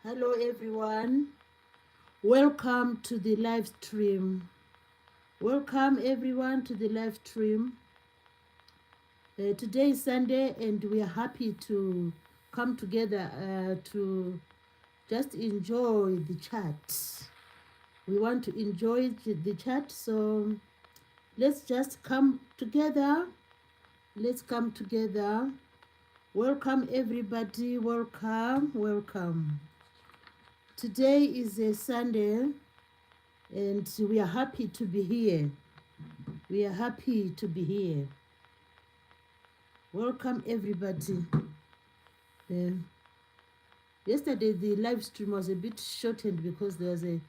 Hello, everyone. Welcome to the live stream. Welcome, everyone, to the live stream. Today is Sunday, and we are happy to come together to just enjoy the chat. We want to enjoy the chat, so let's just come together. Let's come together. Welcome, everybody. Welcome, welcome. Today is a Sunday, and we are happy to be here. We are happy to be here. Welcome, everybody. Uh, Yesterday, the live stream was a bit shortened because there was a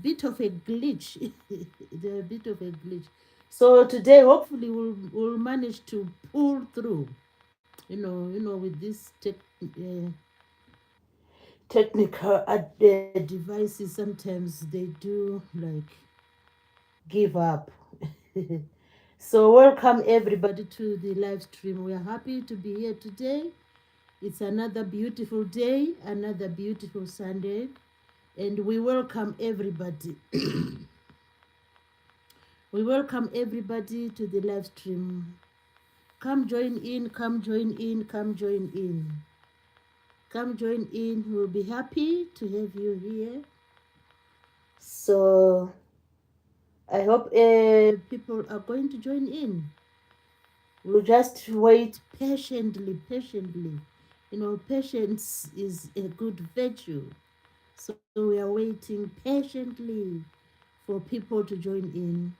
bit of a glitch. There was a bit of a glitch. So today, hopefully, we'll manage to pull through. With this technical devices, sometimes they do like give up. So welcome everybody to the live stream. We are happy to be here today. It's another beautiful day, another beautiful Sunday, and we welcome everybody. We welcome everybody to the live stream. Come join in, come join in, come join in. Come join in. We'll be happy to have you here. So I hope people are going to join in. We'll just wait patiently. Patience is a good virtue. So we are waiting patiently for people to join in.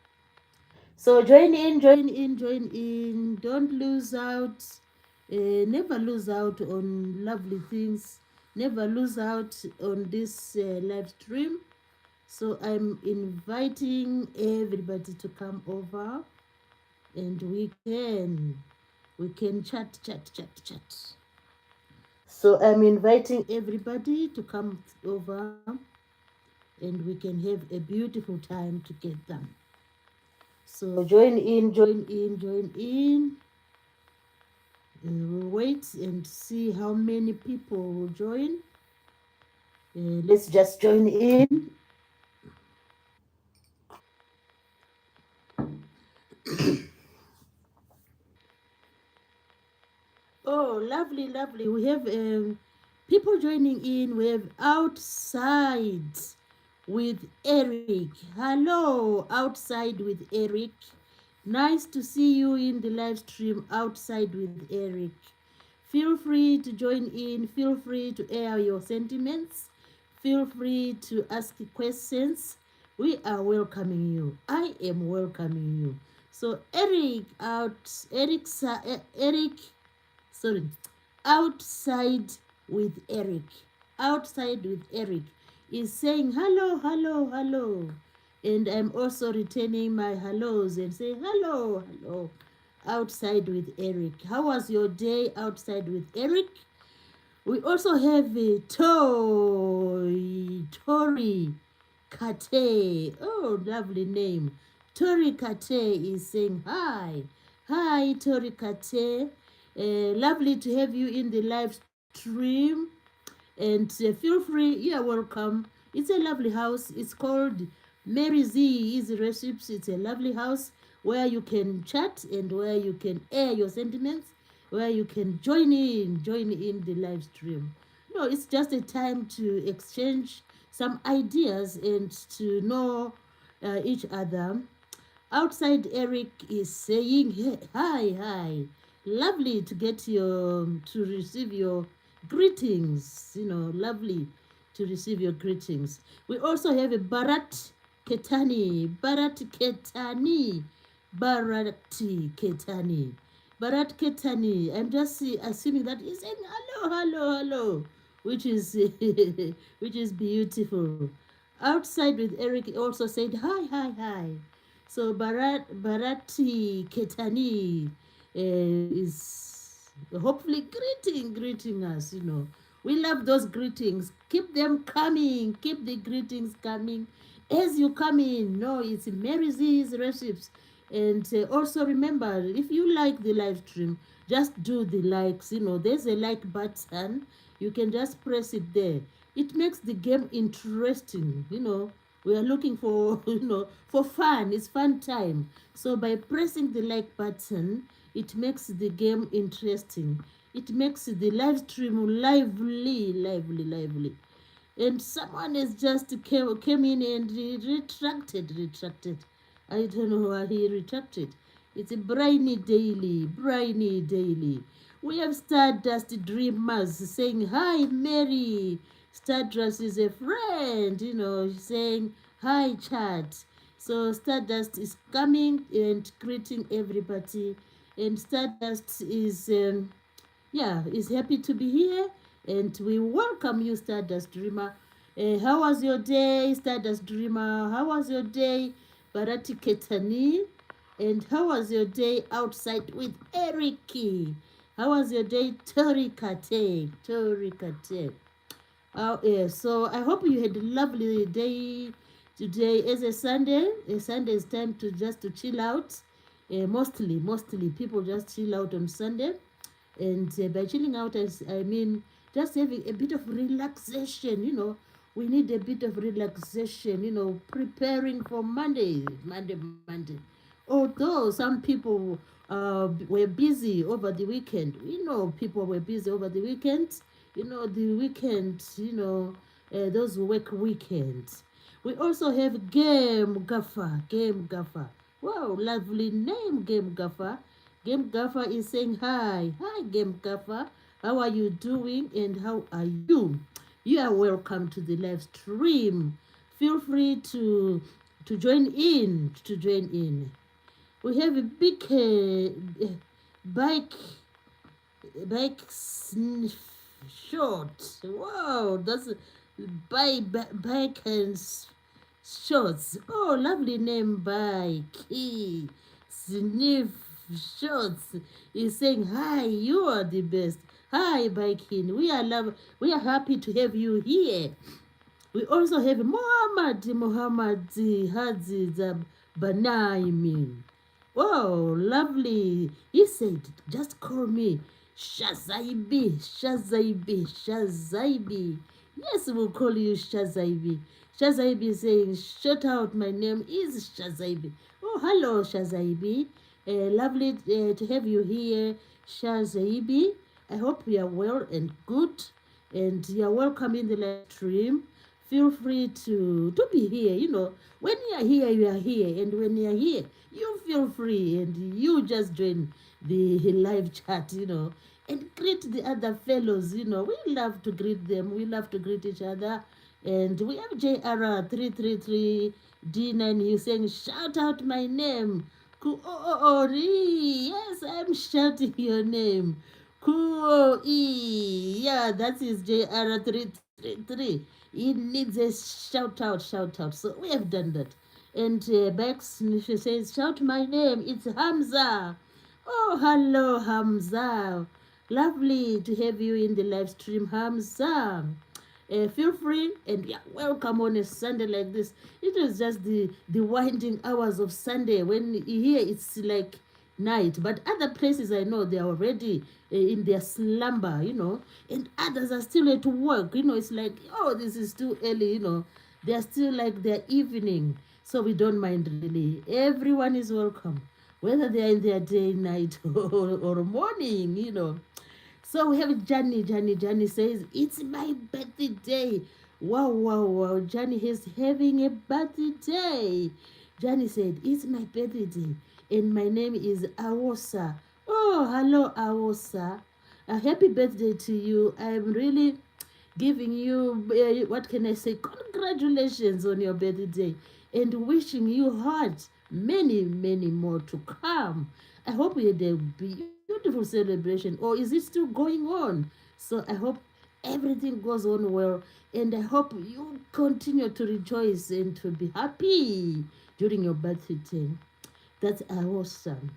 So join in, join in, join in. Don't lose out. Never lose out on lovely things. Never lose out on this live stream. So I'm inviting everybody to come over, and we can chat. So I'm inviting everybody to come over, and we can have a beautiful time together. So join in, join in, join in. We'll wait and see how many people will join. Let's just join in. Oh, lovely. We have people joining in. We have outside with Eric. Hello, outside with Eric. Nice to see you in the live stream outside with Eric. Feel free to join in. Feel free to air your sentiments. Feel free to ask questions. We are welcoming you. I am welcoming you. So Eric, sorry, outside with Eric. Outside with Eric is saying hello. And I'm also returning my hellos and say hello. Outside with Eric. How was your day outside with Eric? We also have a Tori Kate. Oh, lovely name. Tori Kate is saying hi. Hi, Tori Kate. Lovely to have you in the live stream. And feel free, you are welcome. It's a lovely house. It's called Mary Z Easy Recipes. It's a lovely house where you can chat and where you can air your sentiments, where you can join in the live stream. It's just a time to exchange some ideas and to know each other. Outside, Eric is saying, "Hey, hi. Lovely to to receive your greetings. Lovely to receive your greetings." We also have a Ketani. Barat Ketani. I'm just assuming that he's saying hello, which is which is beautiful. Outside with Eric also said hi. So Barati Ketani is hopefully greeting us. We love those greetings. Keep them coming. Keep the greetings coming as you come in. No, it's Mary Z's recipes. And also remember, if you like the live stream, just do the likes. There's a like button. You can just press it there. It makes the game interesting. We are looking for for fun. It's fun time. So by pressing the like button, it makes the game interesting. It makes the live stream lively, lively, lively. And someone has just came in and retracted. I don't know why he retracted. It's a briny daily. We have Stardust Dreamers saying, hi, Mary. Stardust is a friend, saying, hi, chat. So Stardust is coming and greeting everybody. And Stardust is happy to be here. And we welcome you, Stardust Dreamer. How was your day, Stardust Dreamer? How was your day, Barati Ketani? And how was your day outside with Eriki? How was your day, Tori Kate? Tori Kate. Oh, yeah. So I hope you had a lovely day today. As a Sunday. A Sunday is time to chill out. Mostly people just chill out on Sunday. And by chilling out, I mean just having a bit of relaxation. We need a bit of relaxation. Preparing for Monday. Although some people were busy over the weekend. We know people were busy over the weekend. The weekend. Those who work weekends. We also have Game Gaffer. Game Gaffer. Wow, lovely name, Game Gaffer. Game Gaffer is saying hi. Hi, Game Gaffer. How are you doing and how are you? You are welcome to the live stream. Feel free to join in. We have a big bike short. Wow, that's bike and shorts. Oh, lovely name, bike. Sniff Shorts is saying, hi, you are the best. Hi, Baikin. We are happy to have you here. We also have Muhammad Hadzi Banaimi. Oh, lovely. He said, just call me Shazaibi. Yes, we'll call you Shazaibi. Shazaibi saying, shout out, my name is Shazaibi. Oh, hello, Shazaibi. Lovely to have you here, Shazaibi. I hope you are well and good, and you are welcome in the live stream. Feel free to be here. When you are here, you are here, and when you are here, you feel free, and you just join the live chat. And greet the other fellows. We love to greet them. We love to greet each other. And we have JR333D9 you saying, shout out my name. Yes, I'm shouting your name. Yeah, that is JR333. He needs a shout out. So we have done that. And Bex, she says, shout my name. It's Hamza. Oh, hello, Hamza. Lovely to have you in the live stream, Hamza. Feel free and yeah, welcome on a Sunday like this. It was just the winding hours of Sunday. When here it's like night, but other places I know they are already in their slumber, and others are still at work. It's like, oh, this is too early. They are still like their evening, so we don't mind really. Everyone is welcome, whether they are in their day, night, or morning. So we have Johnny. Johnny says, it's my birthday. Wow. Johnny is having a birthday. Johnny said, it's my birthday. And my name is Awosa. Oh, hello, Awosa. A happy birthday to you. I'm really giving you, what can I say, congratulations on your birthday. And wishing you heart many, many more to come. I hope you had a beautiful celebration, or is it still going on? So I hope everything goes on well, and I hope you continue to rejoice and to be happy during your birthday. That's awesome.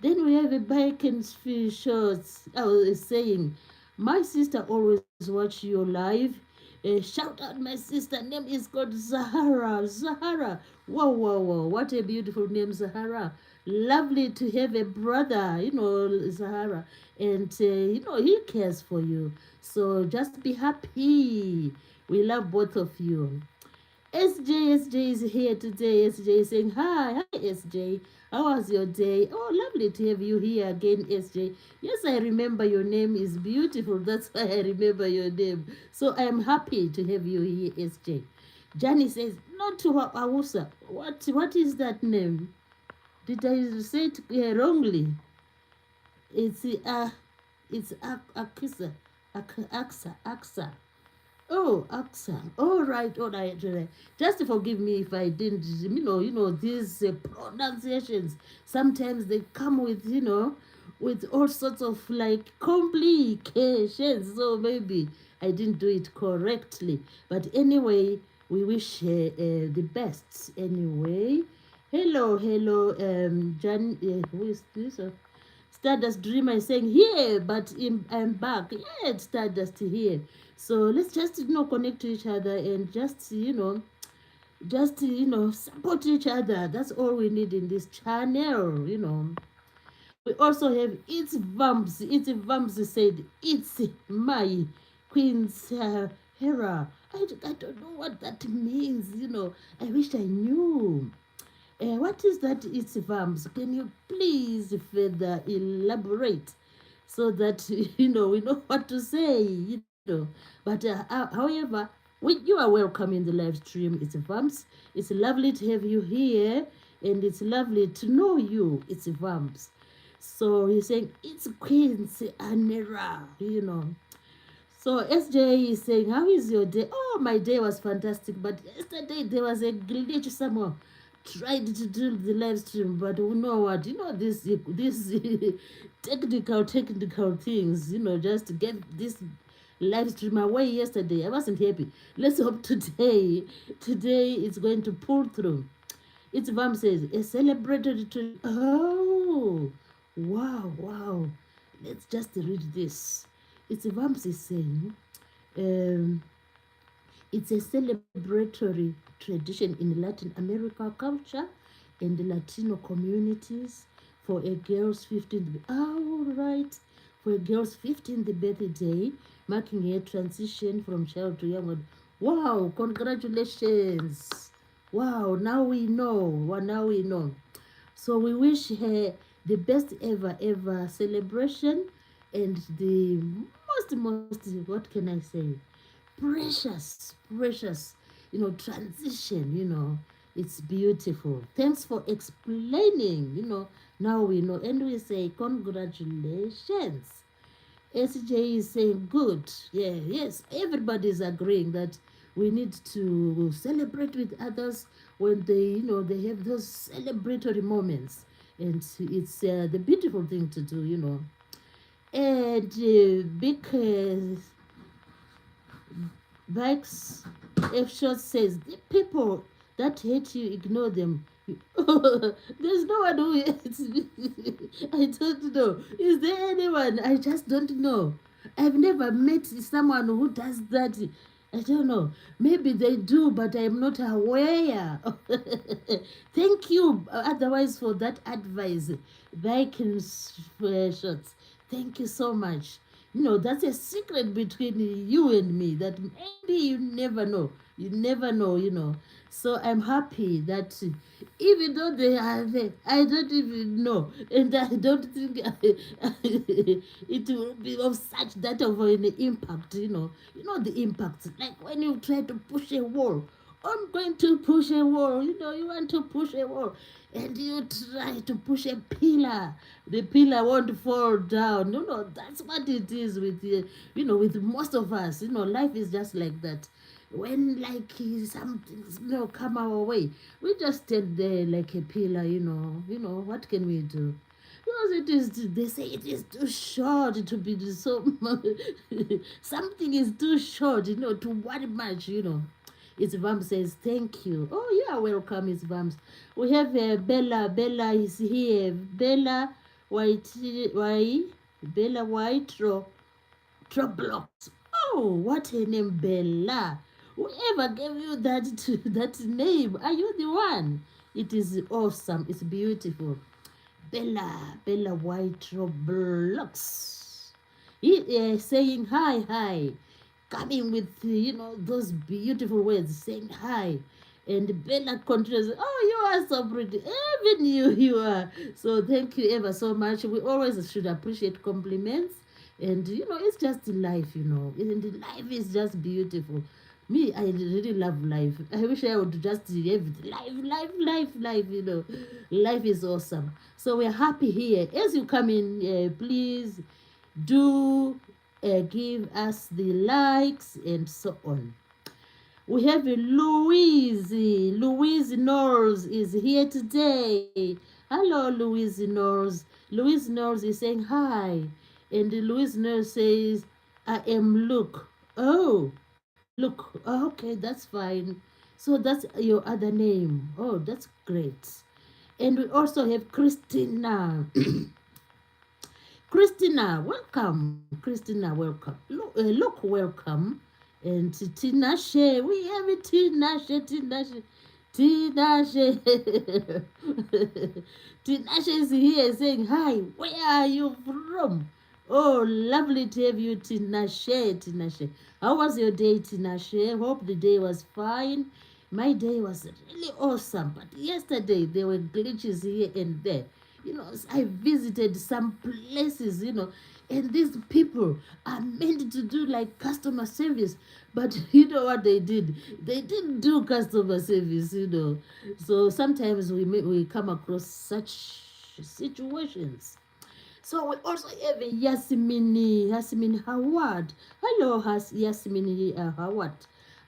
Then we have a bike and fish shorts. I was saying, my sister always watch you live. Shout out my sister. Name is called Zahara. Wow. What a beautiful name, Zahara. Lovely to have a brother, Zahara, and he cares for you. So just be happy. We love both of you. SJ is here today. SJ is saying hi SJ. How was your day? Oh, lovely to have you here again, SJ. Yes, I remember your name is beautiful. That's why I remember your name. So I am happy to have you here, SJ. Johnny says, not to Awusa. What is that name? Did I say it wrongly? It's Akisa, Aksa. Oh, Aksa. All right. Just forgive me if I didn't, these pronunciations. Sometimes they come with, with all sorts of like complications. So maybe I didn't do it correctly. But anyway, we wish the best. Anyway, hello, Jan. Who is this? Stardust Dreamer is saying here, but I'm back. Yeah, Stardust here. So let's just connect to each other and just support each other. That's all we need in this channel. We also have It's Vamps. It's Vamps said it's my Queen's Hera. I don't know what that means. I wish I knew. What is that it's vamps? Can you please further elaborate so that we know what to say. But however, you are welcome in the live stream. It's vamps. It's lovely to have you here, and it's lovely to know you. It's vamps. So he's saying it's Queen's Anera. So SJ is saying, how is your day? Oh, my day was fantastic, but yesterday there was a glitch somewhere. Tried to do the live stream, but you know what? This technical things. Just to get this live stream away yesterday. I wasn't happy. Let's hope today it's going to pull through. It's Vam says a celebrated to. Oh, wow. Let's just read this. It's Vamps is saying, um, it's a celebratory tradition in Latin America culture and Latino communities for a girl's 15th. Oh, right. For a girl's 15th birthday, marking a transition from child to young. Wow, congratulations. Wow, now we know. Now we know. So we wish her the best ever celebration and the most, what can I say? Precious, transition. It's beautiful. Thanks for explaining. Now we know. And we say, congratulations. SJ is saying, good. Yeah, yes, everybody is agreeing that we need to celebrate with others when they have those celebratory moments. And it's the beautiful thing to do. And because Bikes F short says the people that hate you ignore them. There's no one who hates me. I don't know. Is there anyone? I just don't know. I've never met someone who does that. I don't know. Maybe they do, but I'm not aware. Thank you, otherwise, for that advice. Vikings shots. Thank you so much. That's a secret between you and me that maybe you never know. You never know. So I'm happy that even though they are there, I don't even know. And I don't think it will be of such that of an impact. The impact. Like when you try to push a wall. I'm going to push a wall. You want to push a wall and you try to push a pillar. The pillar won't fall down. No, that's what it is with most of us. Life is just like that. When like something come our way, we just stand there like a pillar. What can we do? Because they say it is too short to be so. Something is too short, to what much. It's Vamps says, thank you. Oh, you are welcome, it's Vamps. We have Bella. Bella is here. Bella White Troblox. Oh, what a name, Bella. Whoever gave you that name? Are you the one? It is awesome. It's beautiful. Bella White Roblox. He saying hi, coming with those beautiful words, saying hi. And Bella continues, oh, you are so pretty. Even you are. So thank you ever so much. We always should appreciate compliments. And, it's just life. And life is just beautiful. Me, I really love life. I wish I would just have life. Life is awesome. So we're happy here. As you come in, please do give us the likes and so on. We have Louise. Louise Knowles is here today. Hello, Louise Knowles. Louise Knowles is saying hi. And Louise Knowles says, I am Luke. Oh, Luke. Oh, okay, that's fine. So that's your other name. Oh, that's great. And we also have Christina. Christina, welcome. Christina, welcome. Look, welcome. And Tinashe, we have it, Tinashe. Tinashe is here saying, hi, where are you from? Oh, lovely to have you, Tinashe. How was your day, Tinashe? Hope the day was fine. My day was really awesome, but yesterday there were glitches here and there. I visited some places, and these people are meant to do like customer service, but you know what they did? They didn't do customer service. So sometimes we come across such situations. So we also have Yasmin Howard. Hello, Yasmin Howard.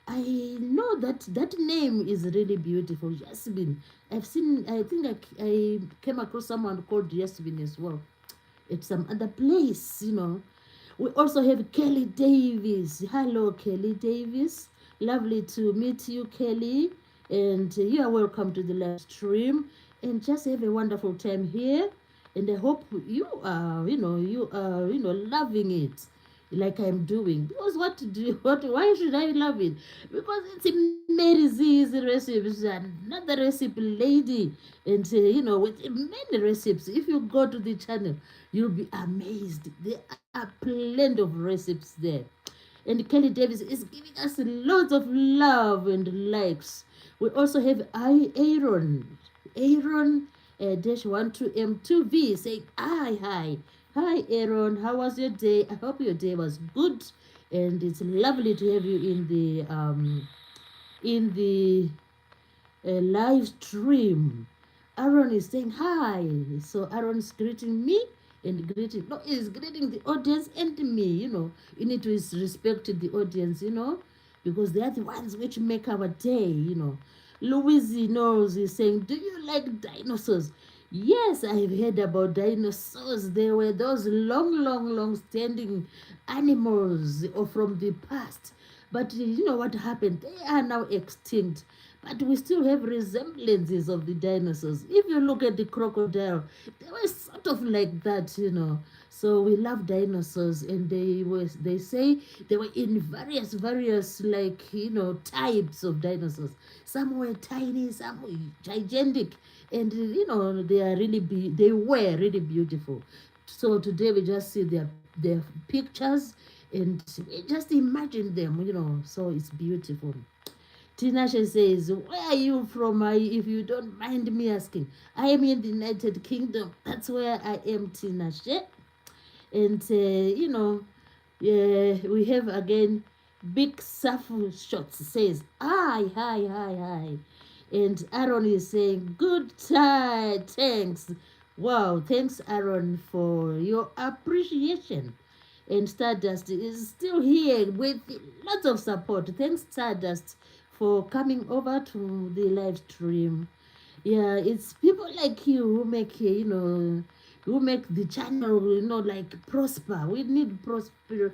I know that name is really beautiful, Yasmin. I think I came across someone called Yasmin as well at some other place. We also have Kelly Davis. Hello, Kelly Davis. Lovely to meet you, Kelly. And you are welcome to the live stream. And just have a wonderful time here. And I hope you are, loving it like I'm doing. Because why should I love it? Because it's Mary Z's recipes, another recipe lady, and with many recipes. If you go to the channel, you'll be amazed. There are plenty of recipes there. And Kelly Davis is giving us lots of love and likes. We also have Aaron. Dash 12M2V saying hi. Hi, Aaron. How was your day? I hope your day was good, and it's lovely to have you in the live stream. Aaron is saying hi. So Aaron's greeting me and he's greeting the audience and me. You need to respect the audience, because they are the ones which make our day. Louise knows is saying, do you like dinosaurs? Yes, I've heard about dinosaurs. They were those long standing animals from the past. But you know what happened? They are now extinct. But we still have resemblances of the dinosaurs. If you look at the crocodile, they were sort of like that. So we love dinosaurs, and they say they were in various like types of dinosaurs. Some were tiny, some were gigantic, and they were really beautiful. So today we just see their pictures, and we just imagine them. So it's beautiful. Tinashe says, where are you from, if you don't mind me asking? I am in the United Kingdom. That's where I am, Tinashe. And, we have again, Big Safu Shots says, hi. And Aaron is saying, good time, thanks. Wow, thanks, Aaron, for your appreciation. And Stardust is still here with lots of support. Thanks, Stardust, for coming over to the live stream. Yeah, it's people like you who make who make the channel like prosper. We need prosperity.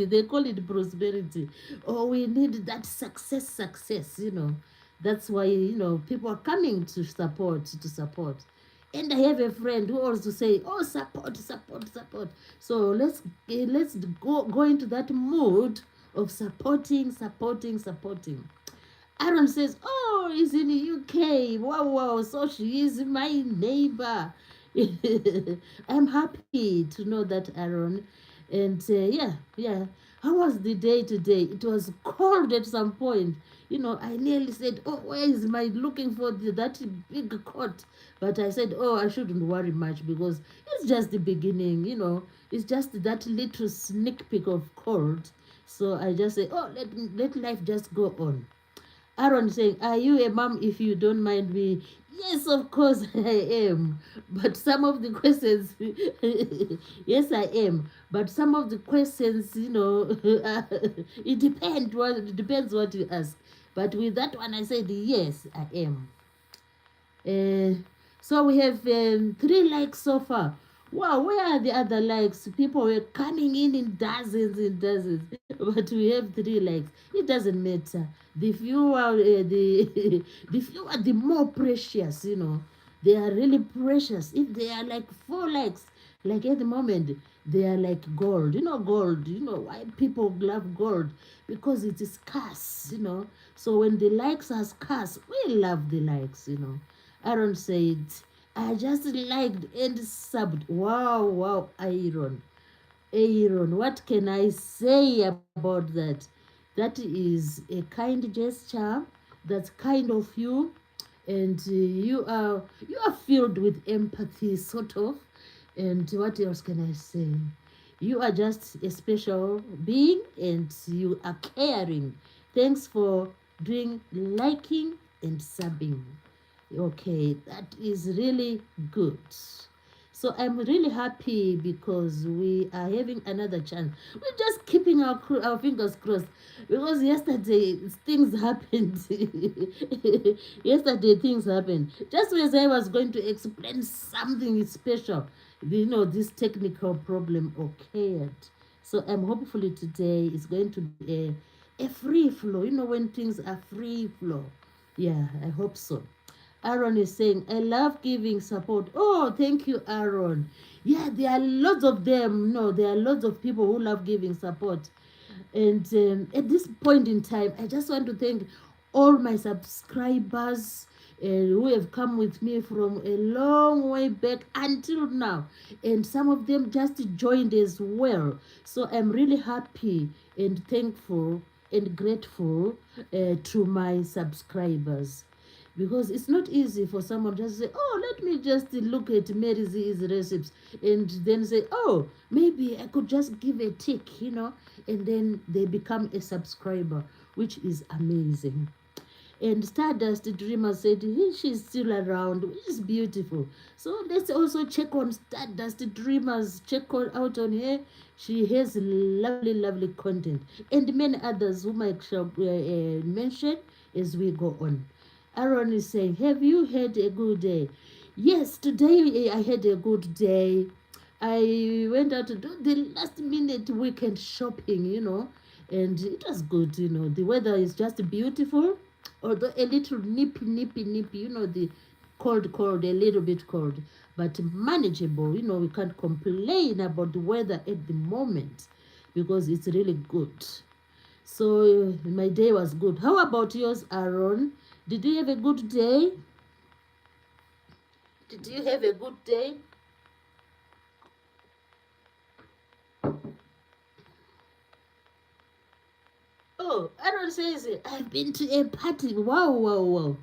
They call it prosperity, or we need that success. That's why people are coming to support. And I have a friend who also say, oh, support. So let's go into that mood of supporting. Aaron says, oh, oh, he's in the UK. Wow, wow. So she is my neighbor. I'm happy to know that, Aaron. And yeah, yeah. How was the day today? It was cold at some point. You know, I nearly said, oh, where is my looking for that big coat? But I said, oh, I shouldn't worry much because it's just the beginning, you know. It's just that little sneak peek of cold. So I just say, oh, let life just go on. Aaron saying, are you a mom if you don't mind me? Yes, of course I am. But some of the questions, yes, I am. But some of the questions, you know, it depends what you ask. But with that one, I said, yes, I am. Uh, so we have 3 likes so far. Wow, where are the other likes? People were coming in dozens and dozens, but we have 3 likes. It doesn't matter. The fewer, the fewer, the more precious. You know, they are really precious. If they are like 4 likes, like at the moment, they are like gold. You know, gold. You know why people love gold? Because it is scarce. You know, so when the likes are scarce, we love the likes. You know. Aaron said, I just liked and subbed. Wow, wow, Aaron. Aaron, what can I say about that? That is a kind gesture. That's kind of you. And you are filled with empathy, sort of. And what else can I say? You are just a special being and you are caring. Thanks for doing liking and subbing. Okay, that is really good. So I'm really happy because we are having another chance. We're just keeping our fingers crossed because yesterday things happened. Yesterday things happened. Just as I was going to explain something special, you know, this technical problem occurred. So I'm hopefully today is going to be a free flow. You know, when things are free flow. Yeah, I hope so. Aaron is saying, I love giving support. Oh, thank you, Aaron. Yeah, there are lots of them. No, there are lots of people who love giving support. And at this point in time, I just want to thank all my subscribers who have come with me from a long way back until now. And some of them just joined as well. So I'm really happy and thankful and grateful to my subscribers because it's not easy for someone just to say, oh, let me just look at Mary Z's recipes and then say, oh, maybe I could just give a tick, you know, and then they become a subscriber, which is amazing. And Stardust Dreamer said she's still around, which is beautiful. So let's also check on Stardust Dreamers. Check out on her. She has lovely, lovely content. And many others whom I shall mention as we go on. Aaron is saying, have you had a good day? Yes, today I had a good day. I went out to do the last minute weekend shopping, you know, and it was good, you know. The weather is just beautiful, although a little nippy, you know, the cold, a little bit cold, but manageable, you know. We can't complain about the weather at the moment because it's really good. So my day was good. How about yours, Aaron? Did you have a good day? Did you have a good day? Oh, Aaron says, I've been to a party. Wow, wow, wow.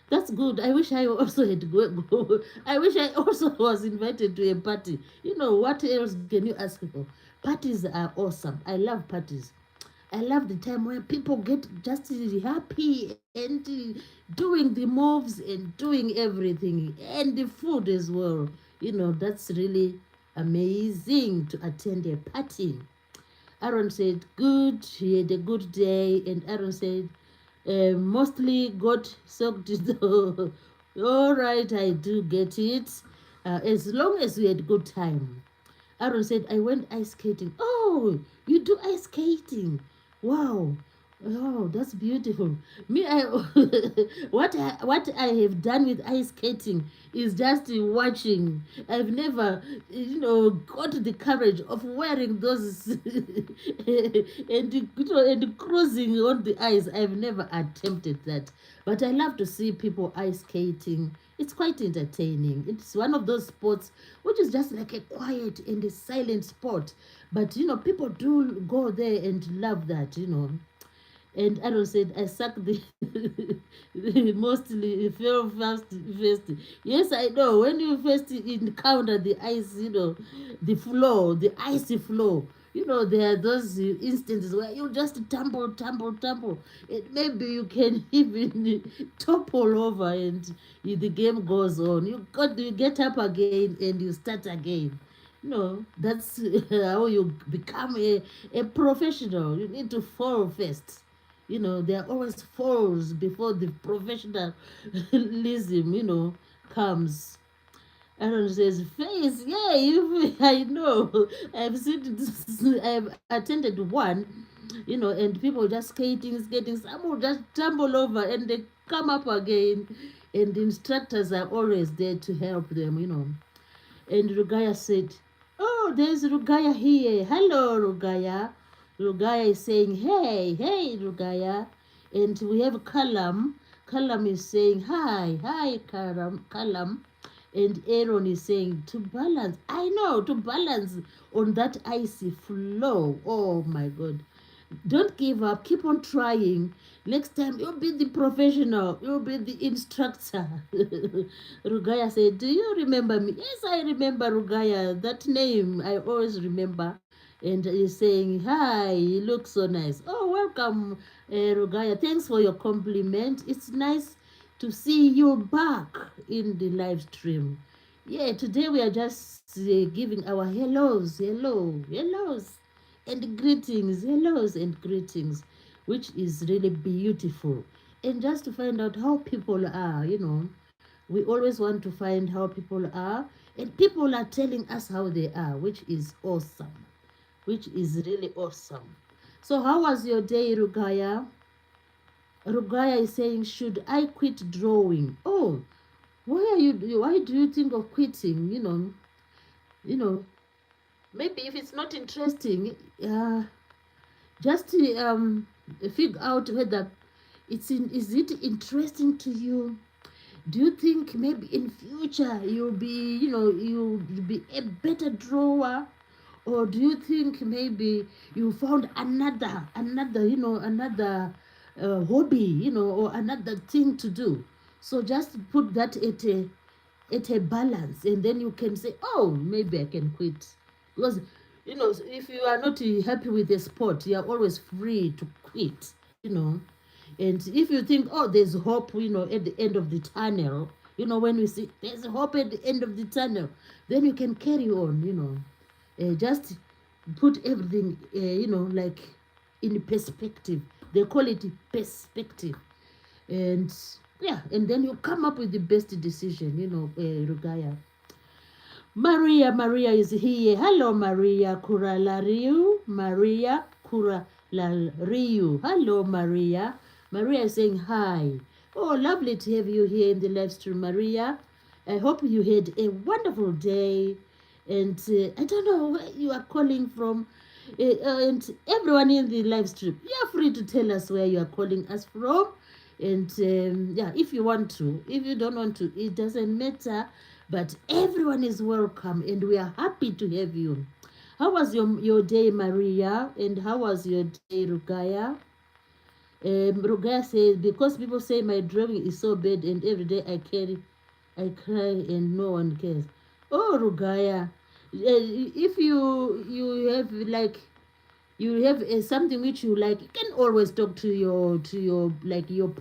That's good. I wish I also had go. I wish I also was invited to a party. You know, what else can you ask for? Parties are awesome. I love parties. I love the time where people get just happy and doing the moves and doing everything and the food as well. You know, that's really amazing to attend a party. Aaron said, good, he had a good day. And Aaron said, mostly got soaked. All right, I do get it. As long as we had good time. Aaron said, I went ice skating. Oh, you do ice skating. Wow. Oh, that's beautiful. Me, I what I have done with ice skating is just watching. I've never, got the courage of wearing those and cruising on the ice. I've never attempted that, but I love to see people ice skating. It's quite entertaining. It's one of those sports which is just like a quiet and a silent sport, but people do go there and love that. And Aaron said, I suck the mostly fell first. Yes, I know. When you first encounter the ice, the icy floor, there are those instances where you just tumble, tumble, tumble. And maybe you can even topple over and the game goes on. You get up again and you start again. That's how you become a professional. You need to fall first. There are always falls before the professionalism, comes. Aaron says, face, yeah, I know. I've seen this, I've attended one, and people just skating, some will just tumble over and they come up again, and the instructors are always there to help them. And Rugaya said, oh, there's Rugaya here. Hello, Rugaya. Rugaya is saying, hey, hey, Rugaya. And we have Kalam. Kalam is saying, hi, hi, Kalam. And Aaron is saying, to balance. I know, to balance on that icy flow. Oh, my God. Don't give up. Keep on trying. Next time, you'll be the professional. You'll be the instructor. Rugaya said, do you remember me? Yes, I remember Rugaya. That name, I always remember. And he's saying, hi, you look so nice. Oh, welcome, Rugaya. Thanks for your compliment. It's nice to see you back in the live stream. Yeah, today we are just giving our hellos, and greetings, hellos and greetings, which is really beautiful. And just to find out how people are, we always want to find how people are, and people are telling us how they are, which is awesome, which is really awesome. So, how was your day, Rugaya? Rugaya is saying, should I quit drawing? Oh, why do you think of quitting? You know, maybe if it's not interesting, just figure out whether is it interesting to you. Do you think maybe in future you'll be a better drawer, or do you think maybe you found another hobby, or another thing to do? So just put that at a balance, and then you can say, oh, maybe I can quit. Because if you are not happy with the sport, you are always free to quit. you know and if you think, oh, there's hope, at the end of the tunnel, when we see there's hope at the end of the tunnel, then you can carry on. Just put everything like in perspective. They call it perspective. And yeah, and then you come up with the best decision. Rugaya. Maria is here. Hello, Maria Kuralariu. Maria Kuralariu. Hello, Maria. Maria is saying hi. Oh, lovely to have you here in the live stream, Maria. I hope you had a wonderful day. And I don't know where you are calling from. And everyone in the live stream, you're free to tell us where you are calling us from. And yeah, if you want to. If you don't want to, it doesn't matter. But everyone is welcome, and we are happy to have you. How was your day, Maria? And how was your day, Rugaya? Rugaya says, because people say my drawing is so bad, and every day I cry, and no one cares. Oh, Rugaya, if you have something which you like, you can always talk to your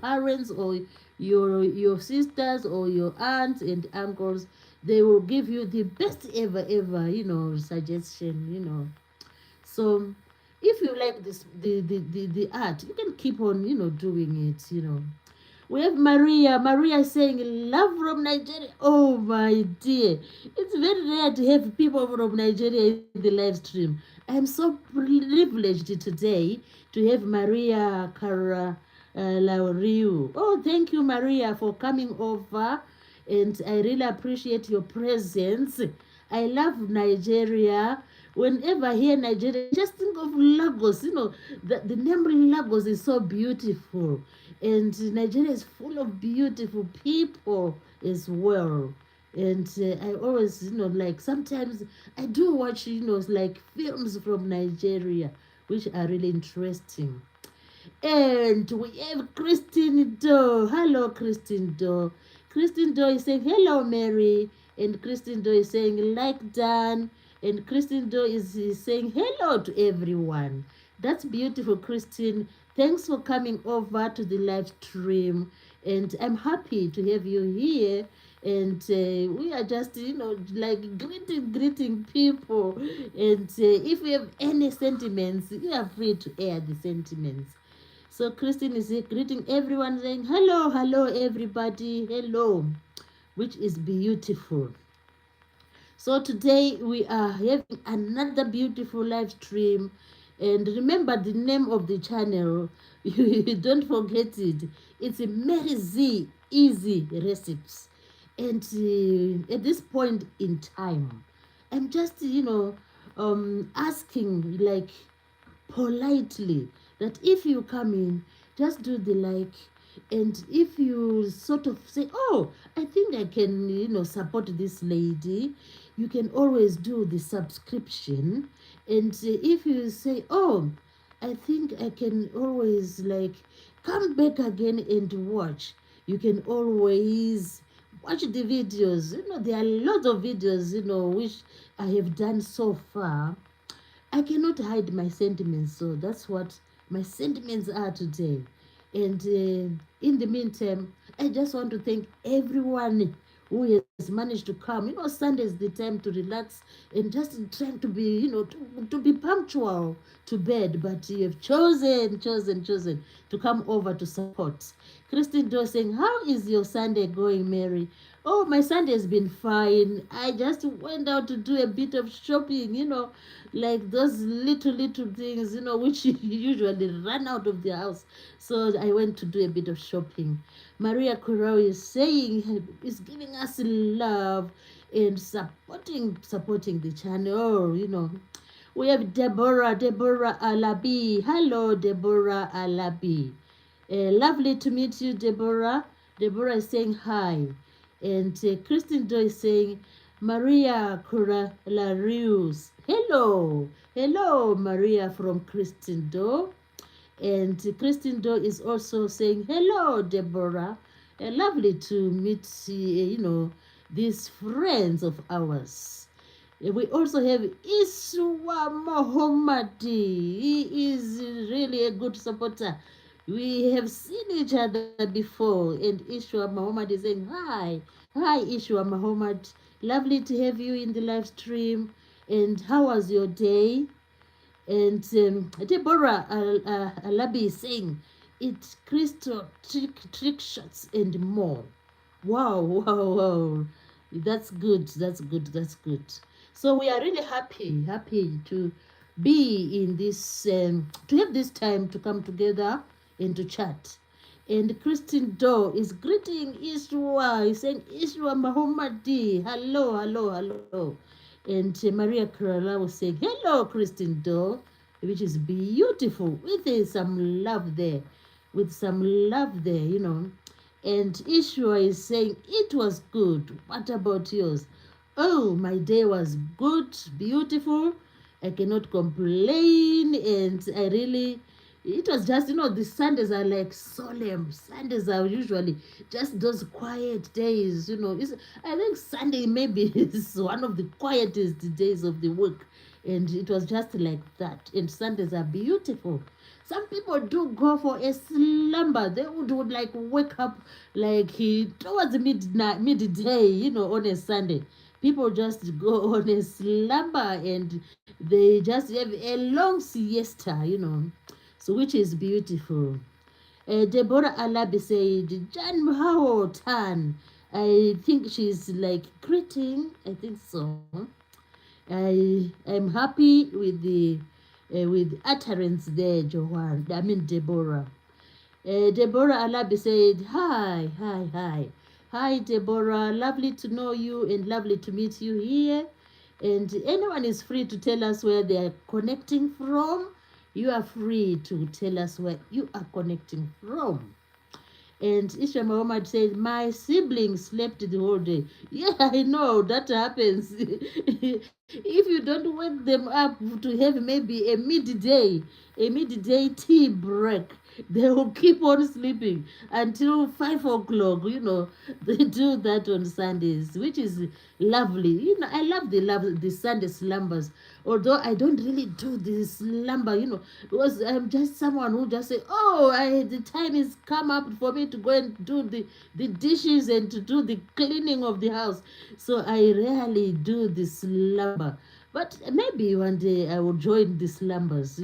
parents, or your sisters, or your aunts and uncles. They will give you the best ever suggestion. So if you like this the art, you can keep on doing it. We have Maria. Maria saying, love from Nigeria. Oh, my dear. It's very rare to have people from Nigeria in the live stream. I'm so privileged today to have Maria Cara Lauriu. Oh, thank you, Maria, for coming over. And I really appreciate your presence. I love Nigeria. Whenever I hear Nigeria, just think of Lagos. The name Lagos is so beautiful. And Nigeria is full of beautiful people as well. And I always, like sometimes I do watch, like films from Nigeria, which are really interesting. And we have Christine Doe. Hello, Christine Doe. Christine Doe is saying, hello, Mary. And Christine Doe is saying, like Dan. And Christine Doe is saying, hello to everyone. That's beautiful, Christine. Thanks for coming over to the live stream. And I'm happy to have you here. And we are just, like greeting people. And if you have any sentiments, you are free to air the sentiments. So Christine is greeting everyone, saying, hello, everybody, hello, which is beautiful. So today we are having another beautiful live stream. And remember the name of the channel. Don't forget it. It's Mary Z Easy Recipes. And at this point in time, I'm just, asking, like, politely, that if you come in, just do the like. And if you sort of say, oh, I think I can, support this lady, you can always do the subscription. And if you say, oh, I think I can always, like, come back again and watch, you can always watch the videos. There are lots of videos, which I have done so far. I cannot hide my sentiments, so that's what my sentiments are today. And in the meantime, I just want to thank everyone who has managed to come. Sunday is the time to relax and just trying to be, to be punctual to bed. But you have chosen to come over to support. Christine Doe saying, how is your Sunday going, Mary? Oh, my Sunday has been fine. I just went out to do a bit of shopping, like those little things, which usually run out of the house. So I went to do a bit of shopping. Maria Corral is saying, is giving us love and supporting the channel. We have Deborah Alabi. Hello, Deborah Alabi. Lovely to meet you, Deborah. Deborah is saying hi. And Christine Doe is saying, Maria Coralarius. Hello, Maria from Christine Doe. And Christine Doe is also saying, hello, Deborah. Lovely to meet, these friends of ours. We also have Iswa Mohammadi. He is really a good supporter. We have seen each other before, and Ishwa Muhammad is saying, hi. Hi, Ishwa Muhammad. Lovely to have you in the live stream. And how was your day? And Deborah Alabi is saying, it's crystal trick shots and more. Wow. That's good. So we are really happy to be in this, to have this time to come together and to chat. And Christine Doe is greeting Iswa. He's saying, Iswa Muhammadi. Hello. And Maria Kerala was saying, hello, Christine Doe, which is beautiful, with some love there. And Ishwa is saying, it was good. What about yours? Oh, my day was good, beautiful. I cannot complain. And it was just, the Sundays are like solemn. Sundays are usually just those quiet days, I think Sunday maybe is one of the quietest days of the week. And it was just like that. And Sundays are beautiful. Some people do go for a slumber. They would like wake up like towards midday, on a Sunday. People just go on a slumber and they just have a long siesta, so which is beautiful. Deborah Alabi said, Jan Hao Tan. I think she's like greeting. I think so. I'm happy with utterance there, Johan. I mean Deborah. Deborah Alabi said, hi, hi, hi. Hi, Deborah. Lovely to know you and lovely to meet you here. And anyone is free to tell us where they are connecting from. You are free to tell us where you are connecting from. And Isha Muhammad said, my siblings slept the whole day. Yeah, I know that happens. If you don't wake them up to have maybe a midday tea break, they will keep on sleeping until 5 o'clock. They do that on Sundays, which is lovely. I love the Sunday slumbers. Although I don't really do this slumber, because I'm just someone who just say, oh, the time is come up for me to go and do the dishes and to do the cleaning of the house. So I rarely do the slumber. But maybe one day I will join the slumbers.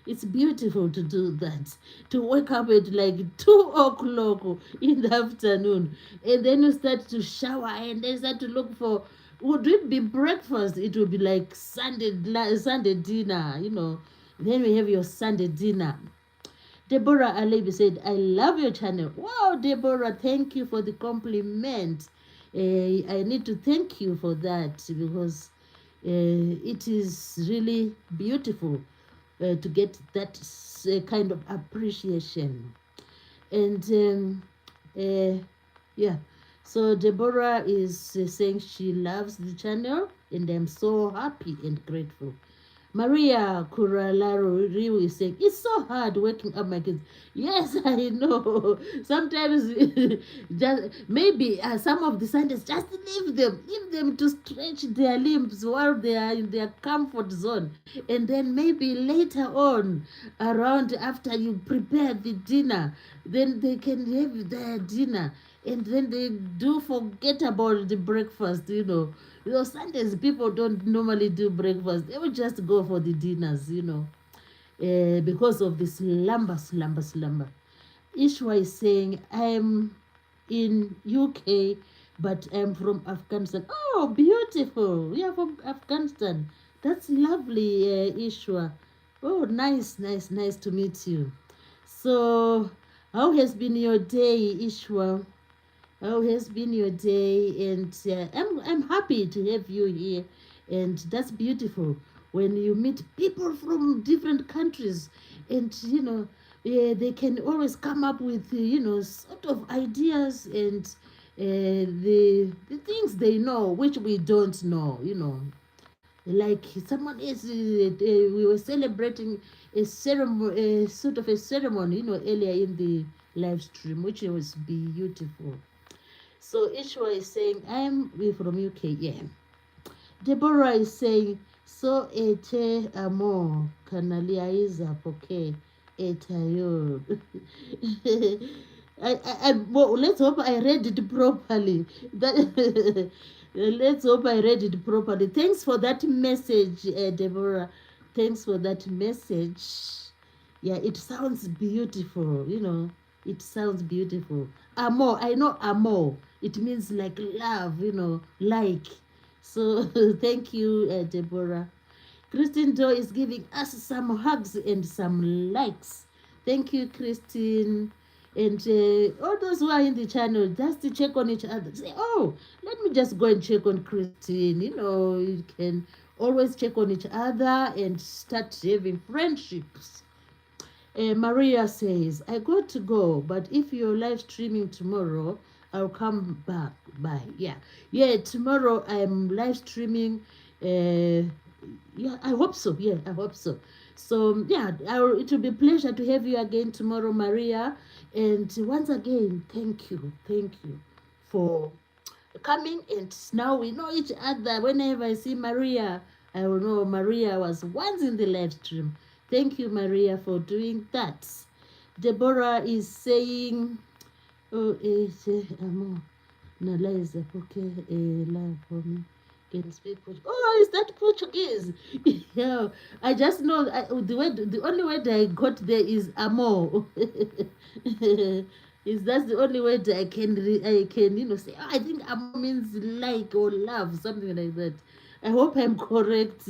It's beautiful to do that. To wake up at like 2 o'clock in the afternoon, and then you start to shower and then start to look for, would it be breakfast? It would be like Sunday dinner. Then we have your Sunday dinner. Deborah Alebi said, I love your channel. Wow, Deborah, thank you for the compliment. I need to thank you for that because it is really beautiful to get that kind of appreciation. And yeah, so Deborah is saying she loves the channel, and I'm so happy and grateful. Maria Kuralaro Riu is saying, it's so hard waking up my kids. Yes, I know. Sometimes, maybe some of the Sundays, just leave them to stretch their limbs while they are in their comfort zone. And then maybe later on, around after you prepare the dinner, then they can have their dinner. And then they do forget about the breakfast. Sundays people don't normally do breakfast. They will just go for the dinners, because of this slumber. Ishwa is saying, I'm in UK, but I'm from Afghanistan. Oh, beautiful. We are from Afghanistan. That's lovely, Ishwa. Oh, nice to meet you. So, how has been your day, Ishwa? How has been your day? And I'm happy to have you here, and that's beautiful when you meet people from different countries, and they can always come up with sort of ideas and the things they know which we don't know. Like someone is, we were celebrating a ceremony, sort of a ceremony, earlier in the live stream, which was beautiful. So Ishwa is saying, we from UK, yeah. Deborah is saying, so ete amo kanaliaiza poke etayo. Well, let's hope I read it properly. Let's hope I read it properly. Thanks for that message, Deborah. Thanks for that message. Yeah, it sounds beautiful. It sounds beautiful. Amor, I know amor. It means like love, like. So thank you, Deborah. Christine Doe is giving us some hugs and some likes. Thank you, Christine. And all those who are in the channel, just to check on each other. Say, oh, let me just go and check on Christine. You can always check on each other and start having friendships. Maria says, I got to go, but if you're live streaming tomorrow, I'll come back. Bye. Yeah, tomorrow I'm live streaming. Yeah, I hope so. Yeah, I hope so. So, yeah, it will be a pleasure to have you again tomorrow, Maria. And once again, thank you. Thank you for coming. And now we know each other. Whenever I see Maria, I will know Maria was once in the live stream. Thank you, Maria, for doing that. Deborah is saying, oh, amo, nalaiza, okay, love for me. can speak Portuguese. Oh, is that Portuguese? Yeah, I just know the only word I got there is amor. Is that's the only word I can say. Oh, I think amor means like or love, something like that. I hope I'm correct.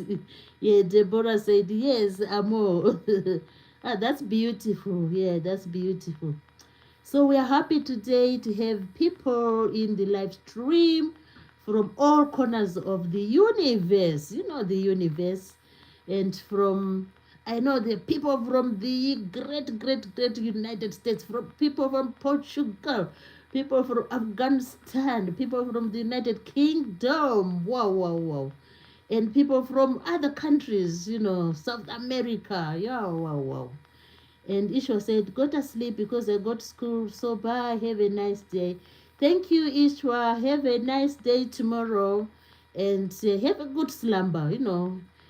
Yeah, Deborah said yes, amor. That's beautiful. Yeah, that's beautiful. So we are happy today to have people in the live stream from all corners of the universe. You know, the universe. And from, I know the people from the great United States, from people from Portugal, people from Afghanistan, people from the United Kingdom. Wow, wow, wow. And people from other countries, South America. Yeah, wow, wow. And Ishwa said, go to sleep because I got school. So bye. Have a nice day. Thank you, Ishwa. Have a nice day tomorrow. And have a good slumber,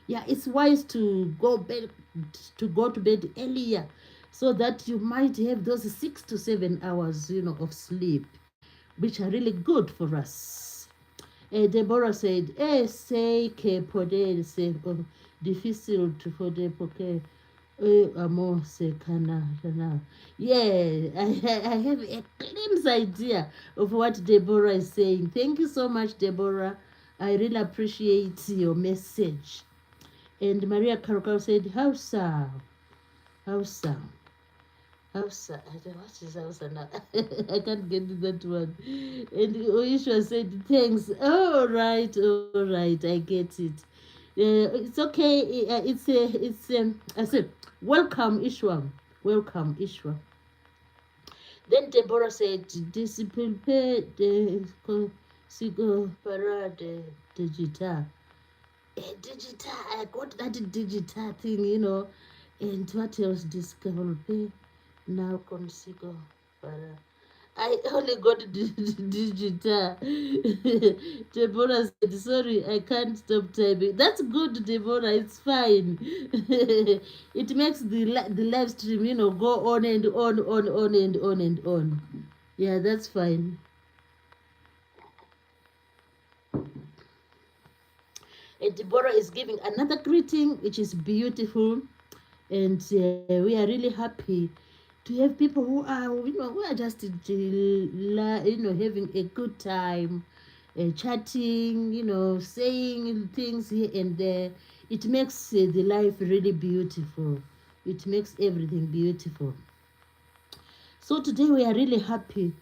Yeah, it's wise to go to bed earlier so that you might have those 6 to 7 hours, of sleep, which are really good for us. Deborah said, sei que poder ser difícil to poder porque amor se cana. Yeah, I have a glimpse idea of what Deborah is saying. Thank you so much, Deborah. I really appreciate your message. And Maria Karokaro said, Hausa. Hausa. Hausa. What is Hausa now? I can't get to that one. And Oishwa said, thanks. All right, I get it. It's okay. I said, welcome, Ishwa. Welcome, Ishwa. Then Deborah said, discipline de sigo parade digital. Digital, I got that digital thing, and what else discover now consigo para. I only got digital. Deborah said, sorry, I can't stop typing. That's good, Deborah. It's fine. It makes the live stream, go on and on. Yeah, that's fine. And Deborah is giving another greeting, which is beautiful. And we are really happy to have people who are just having a good time, chatting, saying things here and there. It makes the life really beautiful. It makes everything beautiful. So today we are really happy.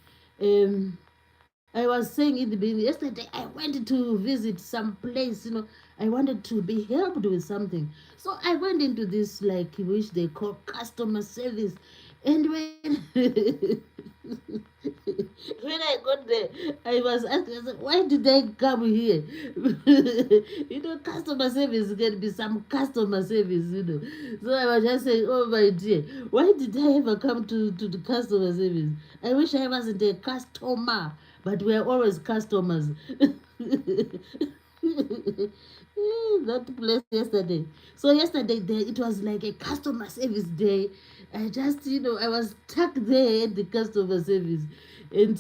I was saying in the beginning, yesterday I went to visit some place, I wanted to be helped with something. So I went into this, which they call customer service. And when, when I got there, I was asking, I said, why did I come here? Customer service can be some customer service. So I was just saying, oh my dear, why did I ever come to the customer service? I wish I wasn't a customer, but we are always customers. That place yesterday. So yesterday it was like a customer service day. I just, I was stuck there at the customer service. And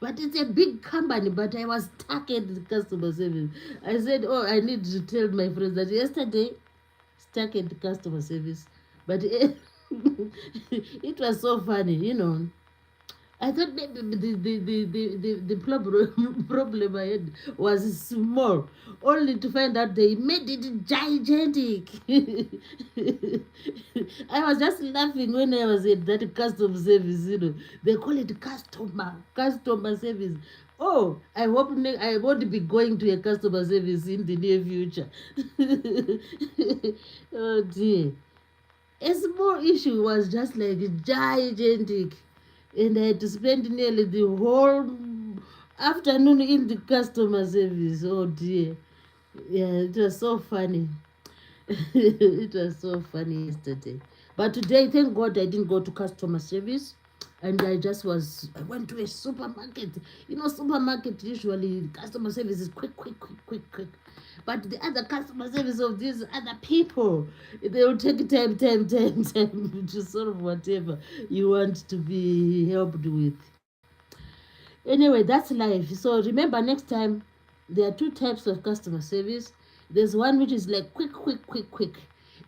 but it's a big company, but I was stuck at the customer service. I said, oh, I need to tell my friends that yesterday stuck at the customer service. But it was so funny. I thought maybe the problem I had was small, only to find out they made it gigantic. I was just laughing when I was at that customer service. They call it customer service. Oh, I hope I won't be going to a customer service in the near future. Oh dear. A small issue was just like gigantic. And I had to spend nearly the whole afternoon in the customer service. Oh dear. Yeah, it was so funny. It was so funny yesterday. But today, thank God I didn't go to customer service. And I went to a supermarket. Supermarket usually customer service is quick. But the other customer service of these other people, they will take time to solve whatever you want to be helped with. Anyway, that's life. So remember, next time There are two types of customer service. There's one which is like quick, quick, quick, quick.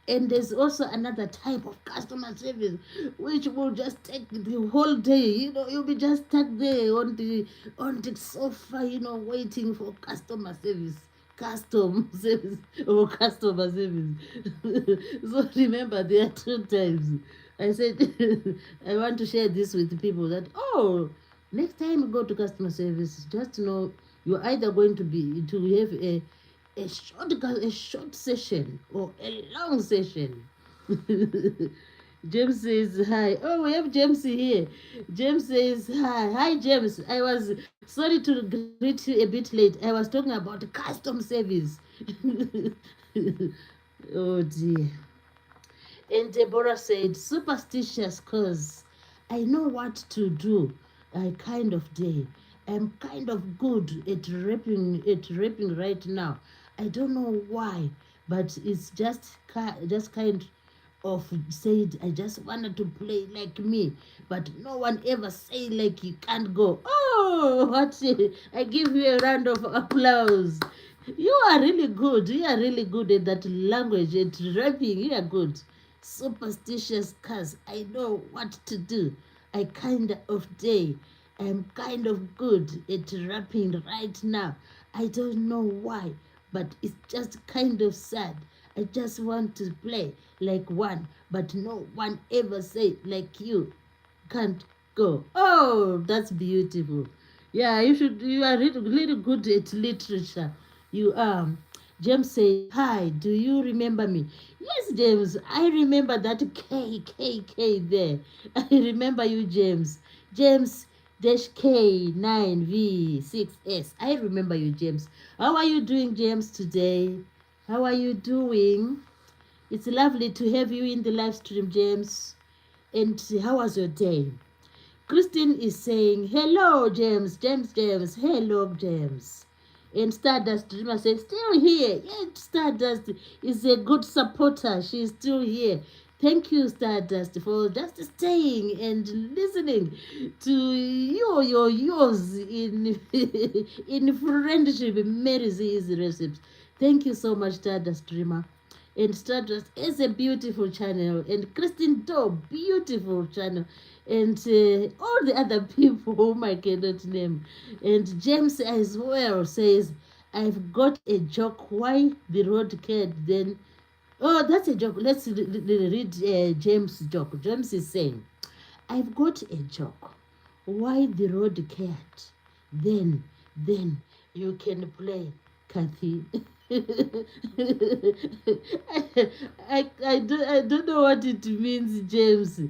And there's also another type of customer service which will just take the whole day. You'll be just stuck there on the sofa, waiting for customer service. Custom service or customer service. So remember, there are two types. I said I want to share this with people that next time you go to customer service, just know you're either going to have a short session or a long session. James says hi. Oh, we have James here. James says hi. Hi, James. I was sorry to greet you a bit late. I was talking about custom service. Oh dear. And Deborah said, superstitious cause I know what to do. I kind of day. I'm kind of good at rapping right now. I don't know why, but it's just kind of said I just wanted to play like me, but no one ever say like you can't go. Oh, what? I give you a round of applause. You are really good. You are really good at that language, at rapping. You are good. Superstitious cuz I know what to do. I kind of day. I'm kind of good at rapping right now. I don't know why, but it's just kind of sad. I just want to play like one, but no one ever said like you can't go. Oh, that's beautiful. Yeah, you are really good at literature. You are. James says, hi, do you remember me? Yes, James, I remember that K there. I remember you, James. James dash K9V6S. I remember you, James. How are you doing, James, today? How are you doing? It's lovely to have you in the live stream, James. And how was your day? Christine is saying, hello, James. Hello, James. And Stardust Dreamer says, still here. Yeah, Stardust is a good supporter. She's still here. Thank you, Stardust, for just staying and listening to yours in in friendship. Mary's recipes. Thank you so much, Stardust Dreamer. And Stardust is a beautiful channel. And Christine Doe, beautiful channel. And all the other people whom I cannot name. And James as well says, I've got a joke. Why the road cat then? Oh, that's a joke. Let's read James' joke. James is saying, I've got a joke. Why the road cat? Then you can play, Kathy. I don't know what it means, James,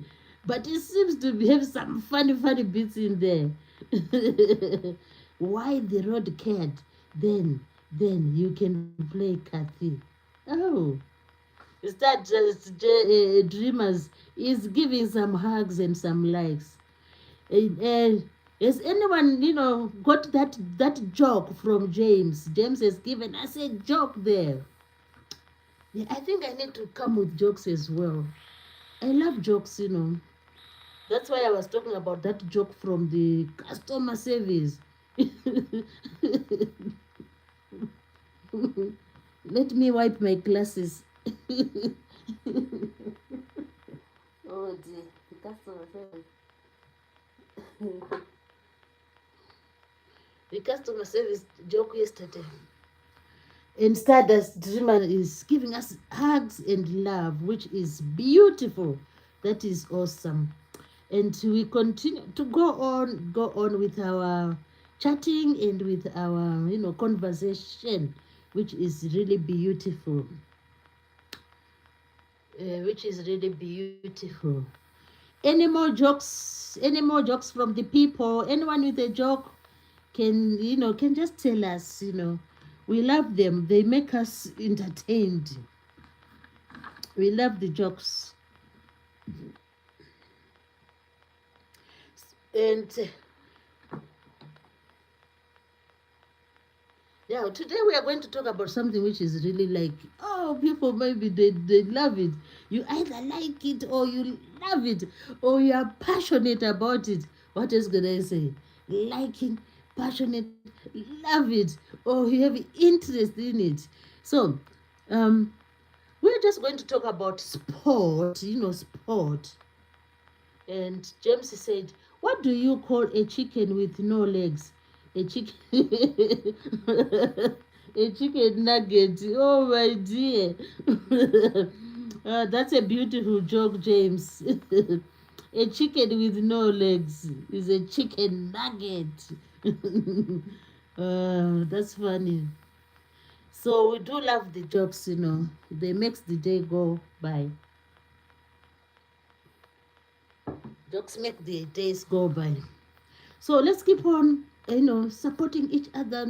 but it seems to have some funny bits in there. Why the road cat? Then you can play Kathy. Oh, is that just Dreamers is giving some hugs and some likes. Has anyone, got that joke from James? James has given us a joke there. Yeah, I think I need to come with jokes as well. I love jokes. That's why I was talking about that joke from the customer service. Let me wipe my glasses. Oh dear, the customer service. The customer service joke yesterday. And Stardust Dreamer is giving us hugs and love, which is beautiful. That is awesome. And we continue to go on with our chatting and with our conversation, which is really beautiful. Any more jokes from the people? Anyone with a joke can just tell us. We love them. They make us entertained. We love the jokes. And yeah, today we are going to talk about something which is really like, people maybe they love it. You either like it or you love it or you are passionate about it. What else can I say? Liking, passionate, love it, or you have interest in it. So, we're just going to talk about sport, sport. And James said, what do you call a chicken with no legs? A chicken. A chicken nugget. Oh, my dear. That's a beautiful joke, James. A chicken with no legs is a chicken nugget. That's funny. So we do love the jokes, They makes the day go by. Jokes make the days go by. So let's keep on, supporting each other,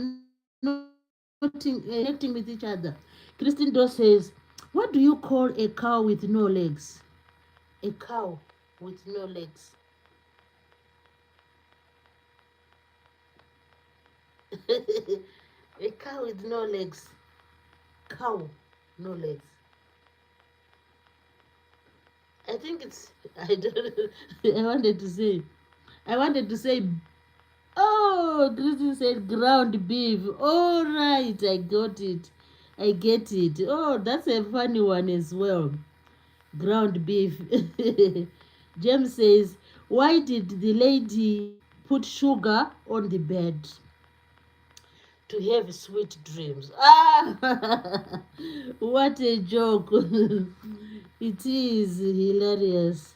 connecting with each other. Christine Doe says, what do you call a cow with no legs? A cow with no legs. A cow with no legs. Cow, no legs. I think it's, I don't, I wanted to say, oh, Christine said ground beef. All right, I got it. I get it. Oh, that's a funny one as well. Ground beef. James says, why did the lady put sugar on the bed? To have sweet dreams. Ah, what a joke. It is hilarious.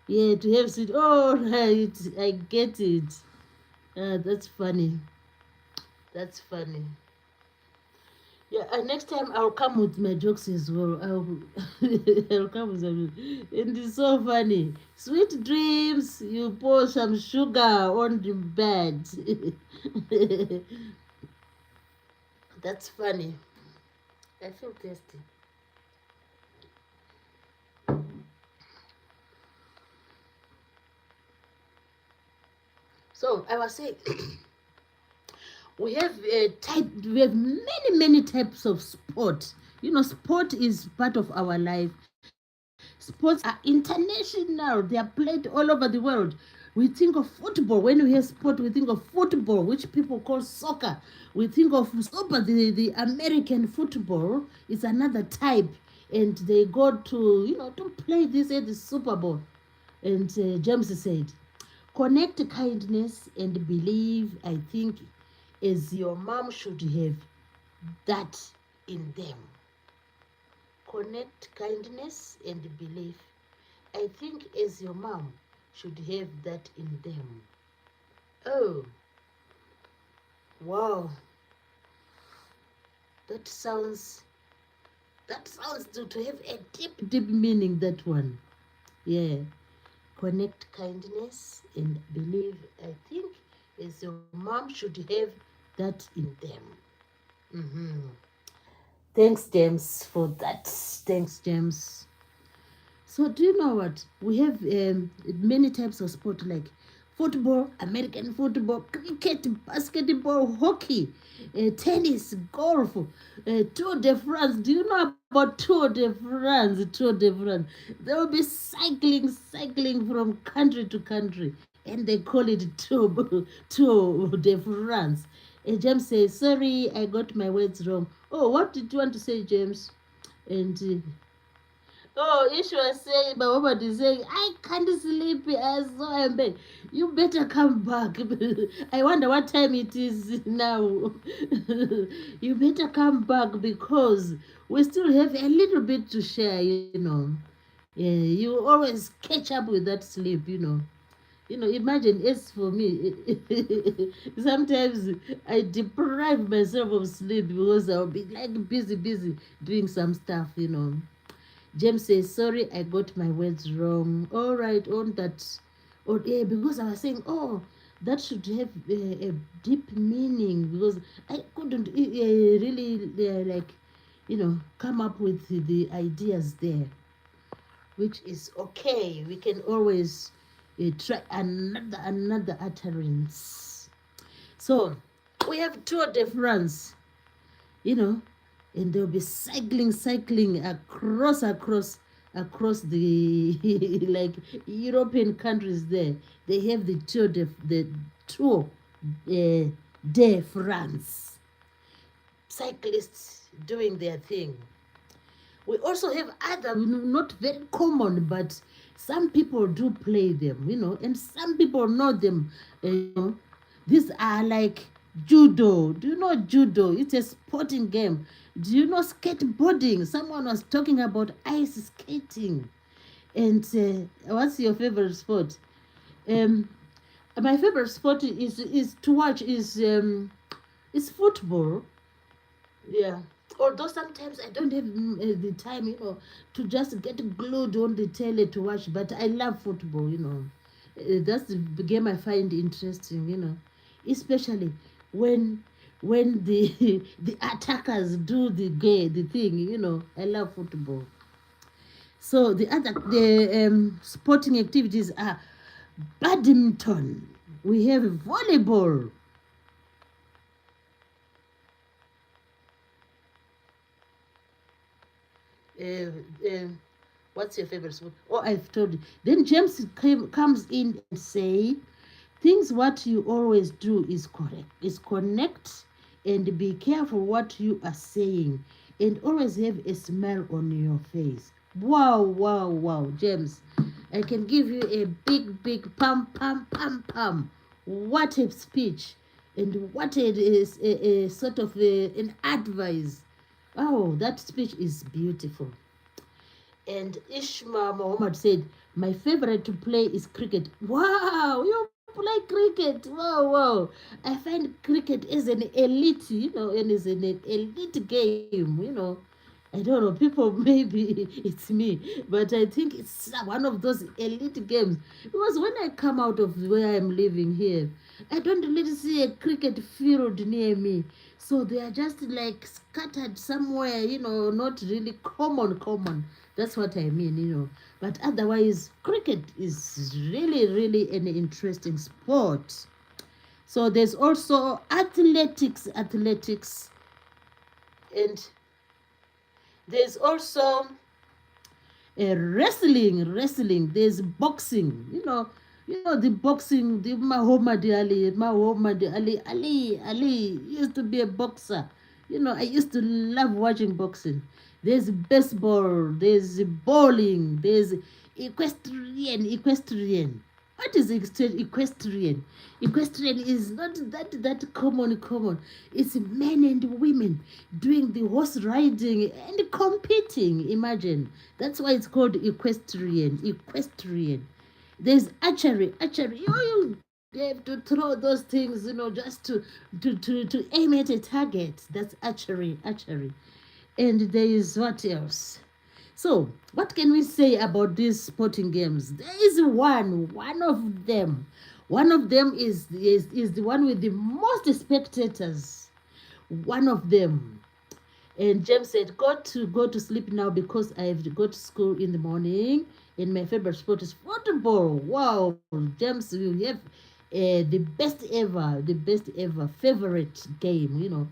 Yeah, to have sweet. Oh, right. I get it. That's funny. That's funny. Yeah, and next time I'll come with my jokes as well. I'll come with some. And it's so funny. Sweet dreams, you pour some sugar on the bed. That's funny. I feel thirsty. So I was saying, we have many types of sport. Sport is part of our life. Sports are international. They are played all over the world. We think of football. When we hear sport, we think of football, which people call soccer. We think of soccer, the American football is another type. And they go to play this at the Super Bowl. And James said, connect kindness and believe, I think, as your mom should have that in them. Connect kindness and belief. I think as your mom should have that in them. Oh, wow. That sounds to have a deep meaning, that one. Yeah. Connect kindness and believe. I think as your mom should have that in them. Mm-hmm. Thanks, James, for that. Thanks, James. So do you know what? We have many types of sport like football, American football, cricket, basketball, hockey, tennis, golf, Tour de France. Do you know about Tour de France? Tour de France. They will be cycling from country to country, and they call it Tour de France. James says, sorry, I got my words wrong. Oh, what did you want to say, James? And oh, Ishu was saying, my woman is saying, I can't sleep. I so am bad. You better come back. I wonder what time it is now. You better come back because we still have a little bit to share. Yeah, you always catch up with that sleep. Imagine it's for me. Sometimes I deprive myself of sleep because I'll be like busy doing some stuff. James says, sorry, I got my words wrong. All right, on that. Oh, yeah, because I was saying, oh, that should have a deep meaning because I couldn't really come up with the ideas there, which is okay. We can always try another utterance. So we have Tour de France, and they'll be cycling across the like European countries there. They have the tour de France. Cyclists doing their thing. We also have other, not very common, but some people do play them, and some people know them. These are like judo. Do you know judo? It's a sporting game. Do you know skateboarding? Someone was talking about ice skating. And what's your favorite sport? Um, my favorite sport is to watch is football. Yeah. Although sometimes I don't have the time, to just get glued on the telly to watch, but I love football. That's the game I find interesting, especially when the the attackers do the thing. I love football. So the sporting activities are badminton. We have volleyball. Uh, uh, what's your favorite sport? Oh, I've told you. Then James comes in and say, things what you always do is correct. Is connect and be careful what you are saying and always have a smile on your face. Wow, wow, wow, James. I can give you a big, big pam, pam, pam, pam. What a speech. And what a sort of an advice. Oh, that speech is beautiful. And Ishmael Muhammad said, my favorite to play is cricket. Wow, you play cricket. Wow, wow. I find cricket is an elite, and is an elite game. I don't know, people, maybe it's me, but I think it's one of those elite games. Because when I come out of where I'm living here, I don't really see a cricket field near me. So they are just like scattered somewhere, not really common. That's what I mean. But otherwise, cricket is really, really an interesting sport. So there's also athletics, and there's also wrestling. There's boxing. The boxing. The Muhammad Ali used to be a boxer. I used to love watching boxing. There's baseball. There's bowling. There's equestrian. What is equestrian? Equestrian is not that common. It's men and women doing the horse riding and competing. Imagine. That's why it's called equestrian. Equestrian. There's archery. Archery. You have to throw those things, just to aim at a target. That's archery. Archery. And there is what else? So, what can we say about these sporting games? There is one of them. One of them is the one with the most spectators. One of them. And James said, go to sleep now because I have to go to school in the morning. And my favorite sport is football. Wow, James, you have the best ever favorite game.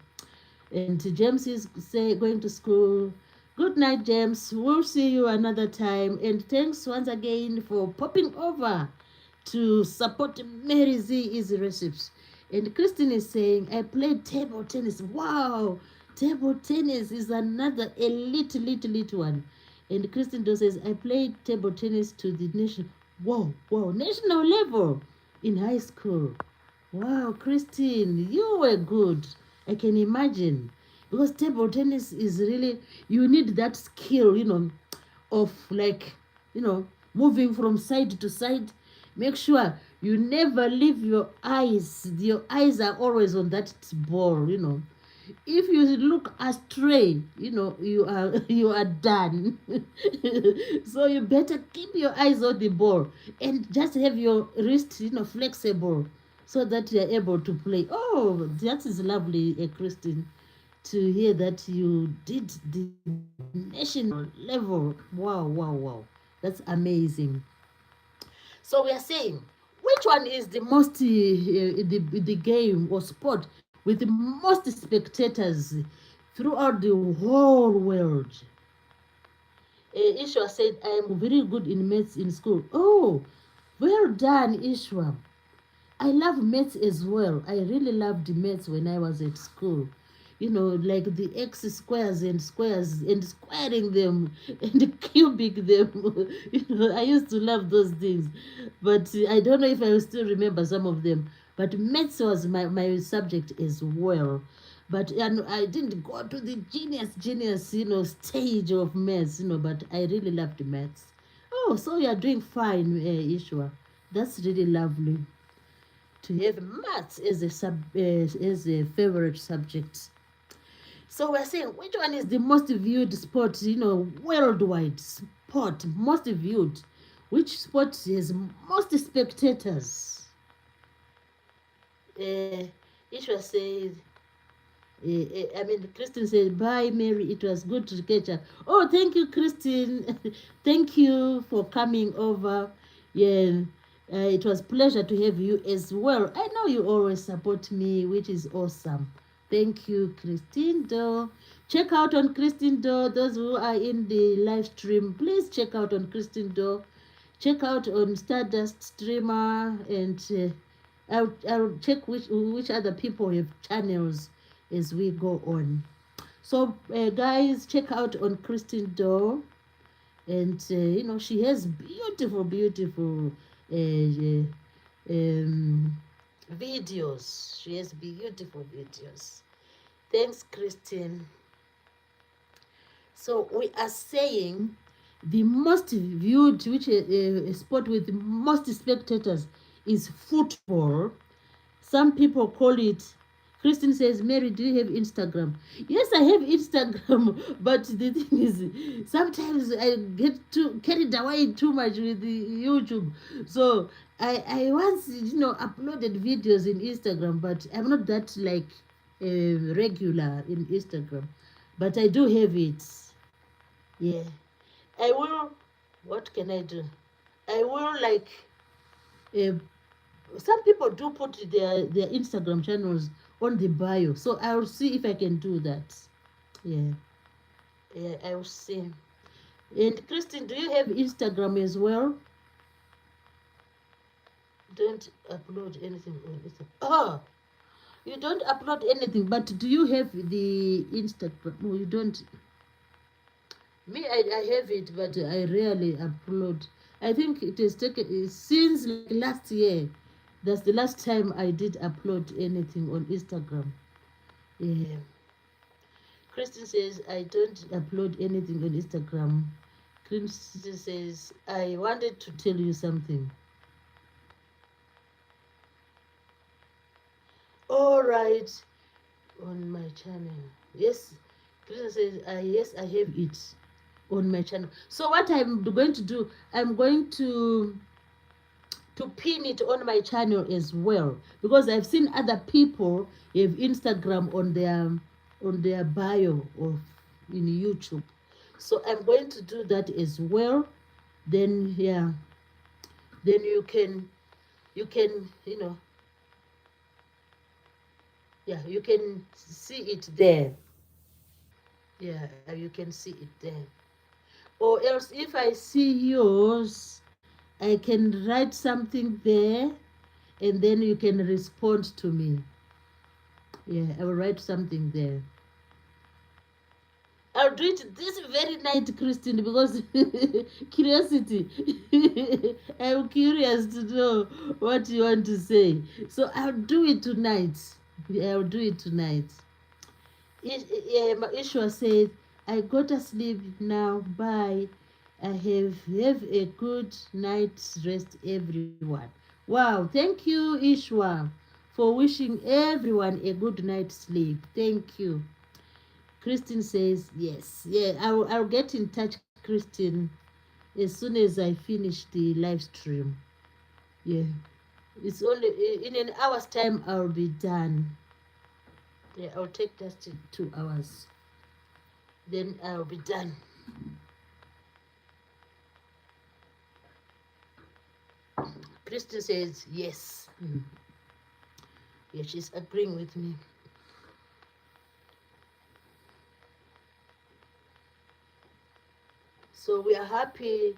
And James is going to school. Good night, James. We'll see you another time. And thanks once again for popping over to support Mary Z Easy Recipes. And Christine is saying, I played table tennis. Wow, table tennis is another elite one. And Christine does says, I played table tennis to the national level in high school. Wow, Christine, you were good. I can imagine. Because table tennis is really, you need that skill, of like, moving from side to side. Make sure you never leave your eyes. Your eyes are always on that ball. If you look astray, you are done. So you better keep your eyes on the ball and just have your wrist, flexible so that you are able to play. Oh, that is lovely, Christine, to hear that you did the national level. Wow, wow, wow. That's amazing. So we are saying, which one is the most, the game or sport with the most spectators throughout the whole world? Ishwa said, I am very good in maths in school. Oh, well done, Ishwa. I love maths as well. I really loved maths when I was at school. You know, like the x squares and squaring them and cubic them. You know, I used to love those things. But I don't know if I will still remember some of them. But maths was my subject as well. But and I didn't go to the genius, stage of maths, but I really loved maths. Oh, so you are doing fine, Ishwa. That's really lovely to have maths as a favorite subject. So we're saying which one is the most viewed sport, worldwide sport, most viewed? Which sport has most spectators? Uh, Ishwa says, Christine said, bye, Mary. It was good to catch up. Oh, thank you, Christine. Thank you for coming over. Yeah, it was pleasure to have you as well. I know you always support me, which is awesome. Thank you, Christine Doe. Check out on Christine Doe. Those who are in the live stream, please check out on Christine Doe. Check out on Stardust Streamer, and I'll check which other people have channels as we go on. So, guys, check out on Christine Doe, and she has beautiful videos. She has beautiful videos. Thanks, Christine. So we are saying the most viewed, which a sport with most spectators, is football. Some people call it. Christine says, Mary, do you have Instagram? Yes, I have Instagram, but the thing is, sometimes I get too carried away too much with the YouTube. So I once, uploaded videos in Instagram, but I'm not that like regular in Instagram. But I do have it. Yeah. I will, what can I do? I will like, uh, some people do put their Instagram channels on the bio, so I'll see if I can do that. Yeah, yeah, I will see. And Christine, do you have Instagram as well? Don't upload anything on Instagram. Oh, you don't upload anything, but do you have the Instagram? No, you don't. Me, I have it, but I rarely upload. I think it has taken since like last year. That's the last time I did upload anything on Instagram. Yeah. Kristen says, I don't upload anything on Instagram. Kristen says, I wanted to tell you something. All right. On my channel. Yes. Kristen says, yes, I have it on my channel. So what I'm going to do, I'm going to pin it on my channel as well, because I've seen other people have Instagram on their bio of in YouTube. So I'm going to do that as well. Then yeah, then you can yeah, you can see it there. Yeah, you can see it there. Or else if I see yours, I can write something there, and then you can respond to me. Yeah, I will write something there. I'll do it this very night, Christine, because curiosity. I'm curious to know what you want to say. So I'll do it tonight. I'll do it tonight. Ishwa said, I go to sleep now. Bye. I have a good night's rest, everyone. Wow, thank you, Ishwa, for wishing everyone a good night's sleep. Thank you. Christine says, yes. Yeah, I'll get in touch, Christine, as soon as I finish the live stream. Yeah. It's only in an hour's time I'll be done. Yeah, I'll take just 2 hours. Then I'll be done. Christine says, yes. Yeah, she's agreeing with me. So we are happy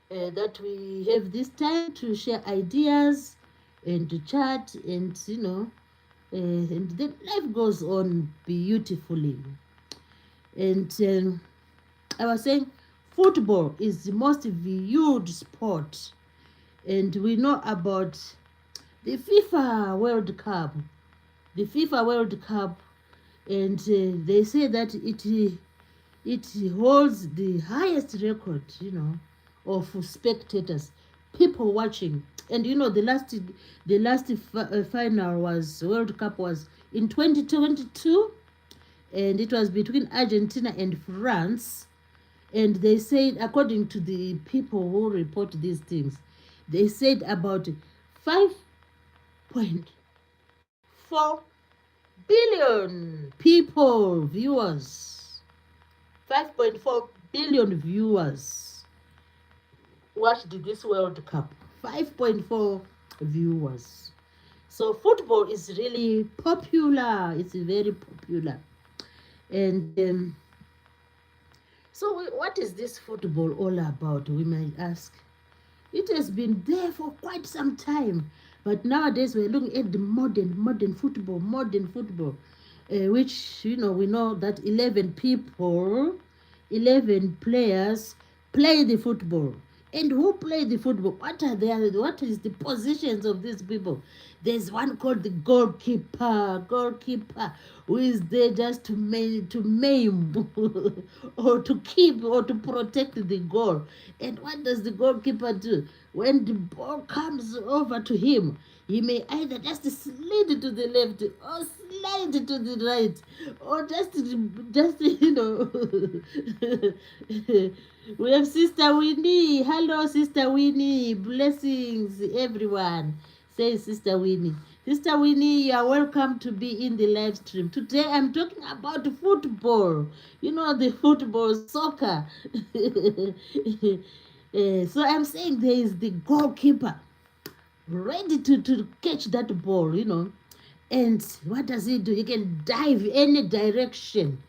that we have this time to share ideas and to chat, and and then life goes on beautifully. And I was saying football is the most viewed sport, and we know about the FIFA World Cup. The FIFA World Cup, and they say that it holds the highest record, of spectators, people watching. And the last final was World Cup was in 2022, and it was between Argentina and France. And they said, according to the people who report these things, they said about 5.4 billion people, viewers. 5.4 billion viewers watched this World Cup. 5.4 viewers. So football is really popular. It's very popular. And so what is this football all about, we might ask? It has been there for quite some time. But nowadays we're looking at the modern football, which, we know that 11 people, 11 players play the football. And who play the football? What is the positions of these people? There's one called the goalkeeper, who is there just to maim or to keep or to protect the goal. And what does the goalkeeper do? When the ball comes over to him, he may either just slide to the left or slide to the right, or just we have Sister Winnie. Hello, Sister Winnie. Blessings, everyone. Say, Sister Winnie. Sister Winnie, you are welcome to be in the live stream. Today I'm talking about football. The football, soccer. So I'm saying there is the goalkeeper ready to catch that ball, And what does he do? He can dive any direction.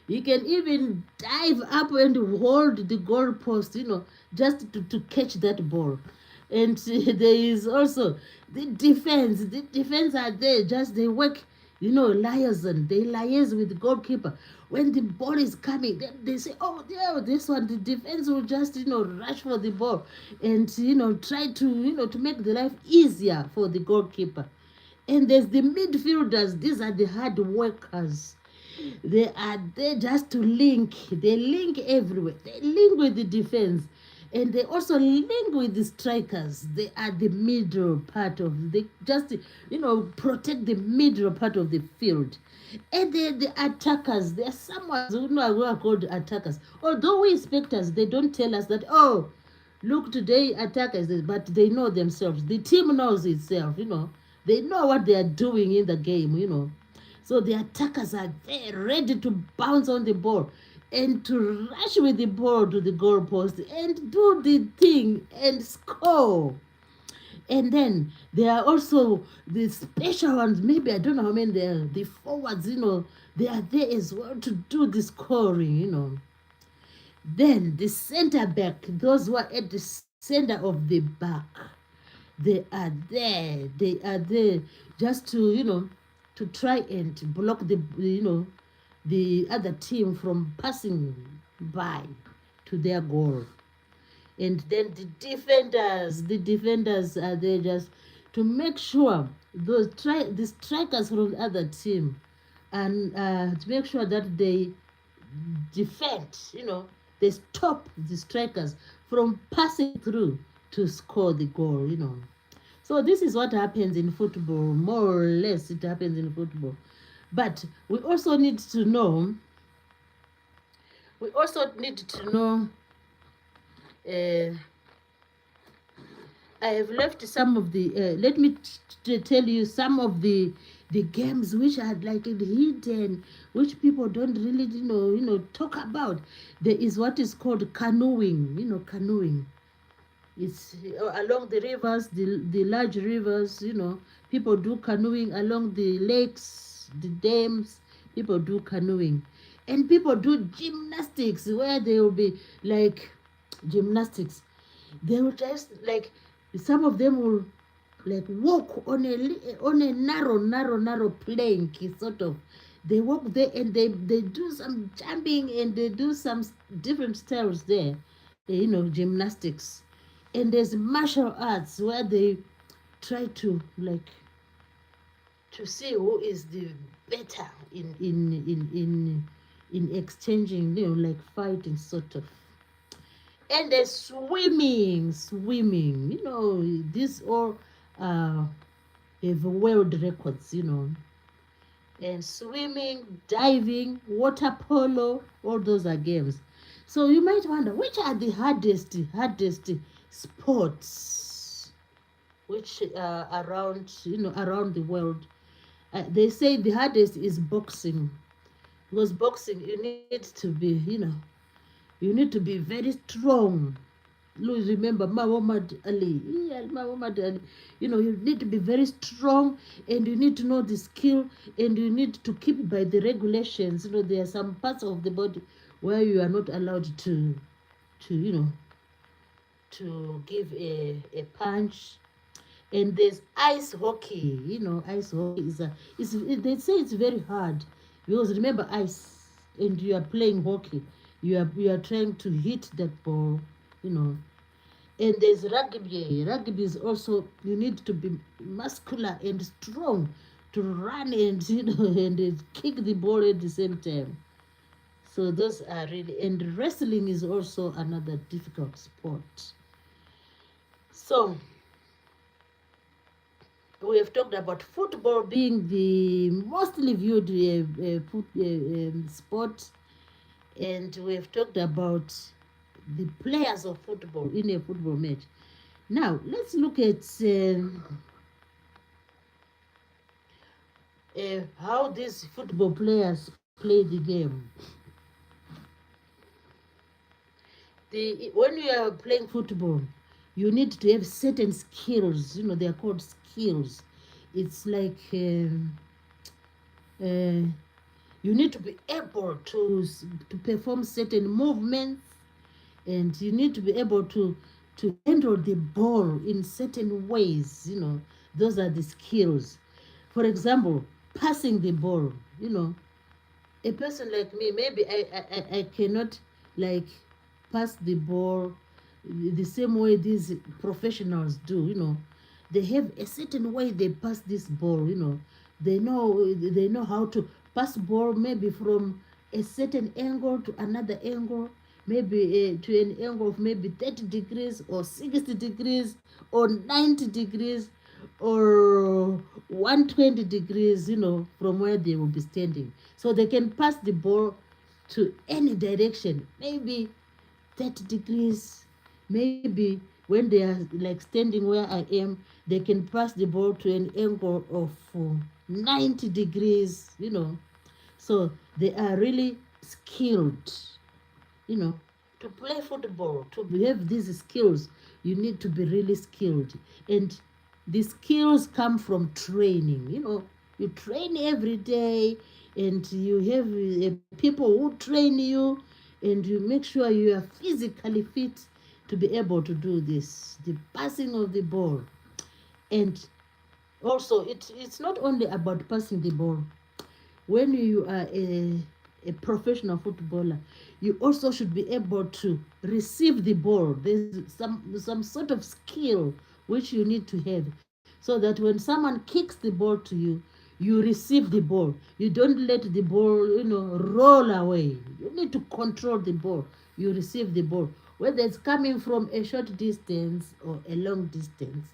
He can even dive up and hold the goalpost, just to catch that ball. And there is also the defense. The defense are there, just they work, liaison. They liaise with the goalkeeper. When the ball is coming, they say, oh, yeah, this one, the defense will just, rush for the ball and, try to make the life easier for the goalkeeper. And there's the midfielders. These are the hard workers. They are there just to link. They link everywhere. They link with the defense. And they also link with the strikers. They are the middle part of the, just, protect the middle part of the field. And then the attackers, there are someone who are called attackers. Although we spectators, they don't tell us that, oh, look, today attackers, but they know themselves. The team knows itself, They know what they are doing in the game, So the attackers are there, ready to bounce on the ball and to rush with the ball to the goalpost and do the thing and score. And then there are also the special ones. Maybe I don't know how many there are. The forwards, they are there as well to do the scoring. Then the center back, those who are at the center of the back, they are there. They are there just to try and block the other team from passing by to their goal. And then the defenders are there just to make sure the strikers from the other team, and to make sure that they defend, they stop the strikers from passing through to score the goal. So this is what happens in football, more or less it happens in football. But we also need to know, I have left some of the, let me tell you some of the games which are like hidden, which people don't really, talk about. There is what is called canoeing, canoeing. It's along the rivers, the large rivers, people do canoeing along the lakes, the dams, people do canoeing. And people do gymnastics, where they will be like gymnastics. They will just like, some of them will like walk on a narrow plank, sort of. They walk there and they do some jumping and they do some different styles there, gymnastics. And there's martial arts where they try to like to see who is the better in exchanging, like fighting, sort of. And the swimming, these all uh have world records, and swimming, diving, water polo, all those are games. So you might wonder, which are the hardest sports which around, around the world. They say the hardest is boxing, because boxing, you need to be, you need to be very strong. Remember Muhammad Ali. Yeah, Muhammad Ali. You need to be very strong, and you need to know the skill, and you need to keep by the regulations. There are some parts of the body where you are not allowed to to give a punch. And there's ice hockey. Ice hockey they say it's very hard, because remember, ice, and you are playing hockey, you are trying to hit that ball, you know and there's rugby. Rugby is also, you need to be muscular and strong to run and and kick the ball at the same time. So those are really, and wrestling is also another difficult sport. So we have talked about football being the mostly viewed sport, and we have talked about the players of football in a football match. Now let's look at how these football players play the game. When you are playing football, you need to have certain skills. They are called skills. It's like you need to be able to perform certain movements, and you need to be able to handle the ball in certain ways. Those are the skills. For example, passing the ball. A person like me, maybe I cannot like pass the ball the same way these professionals do. They have a certain way they pass this ball. They know how to pass ball, maybe from a certain angle to another angle, maybe to an angle of maybe 30 degrees or 60 degrees or 90 degrees or 120 degrees, from where they will be standing. So they can pass the ball to any direction, maybe 30 degrees, maybe when they are like standing where I am, they can pass the ball to an angle of 90 degrees. So they are really skilled. To play football, to have these skills, you need to be really skilled. And the skills come from training. You train every day, and you have people who train you, and you make sure you are physically fit to be able to do this, the passing of the ball. And also, it's not only about passing the ball. When you are a professional footballer, you also should be able to receive the ball. There's some sort of skill which you need to have, so that when someone kicks the ball to you, you receive the ball. You don't let the ball, roll away. You need to control the ball. You receive the ball, whether it's coming from a short distance or a long distance.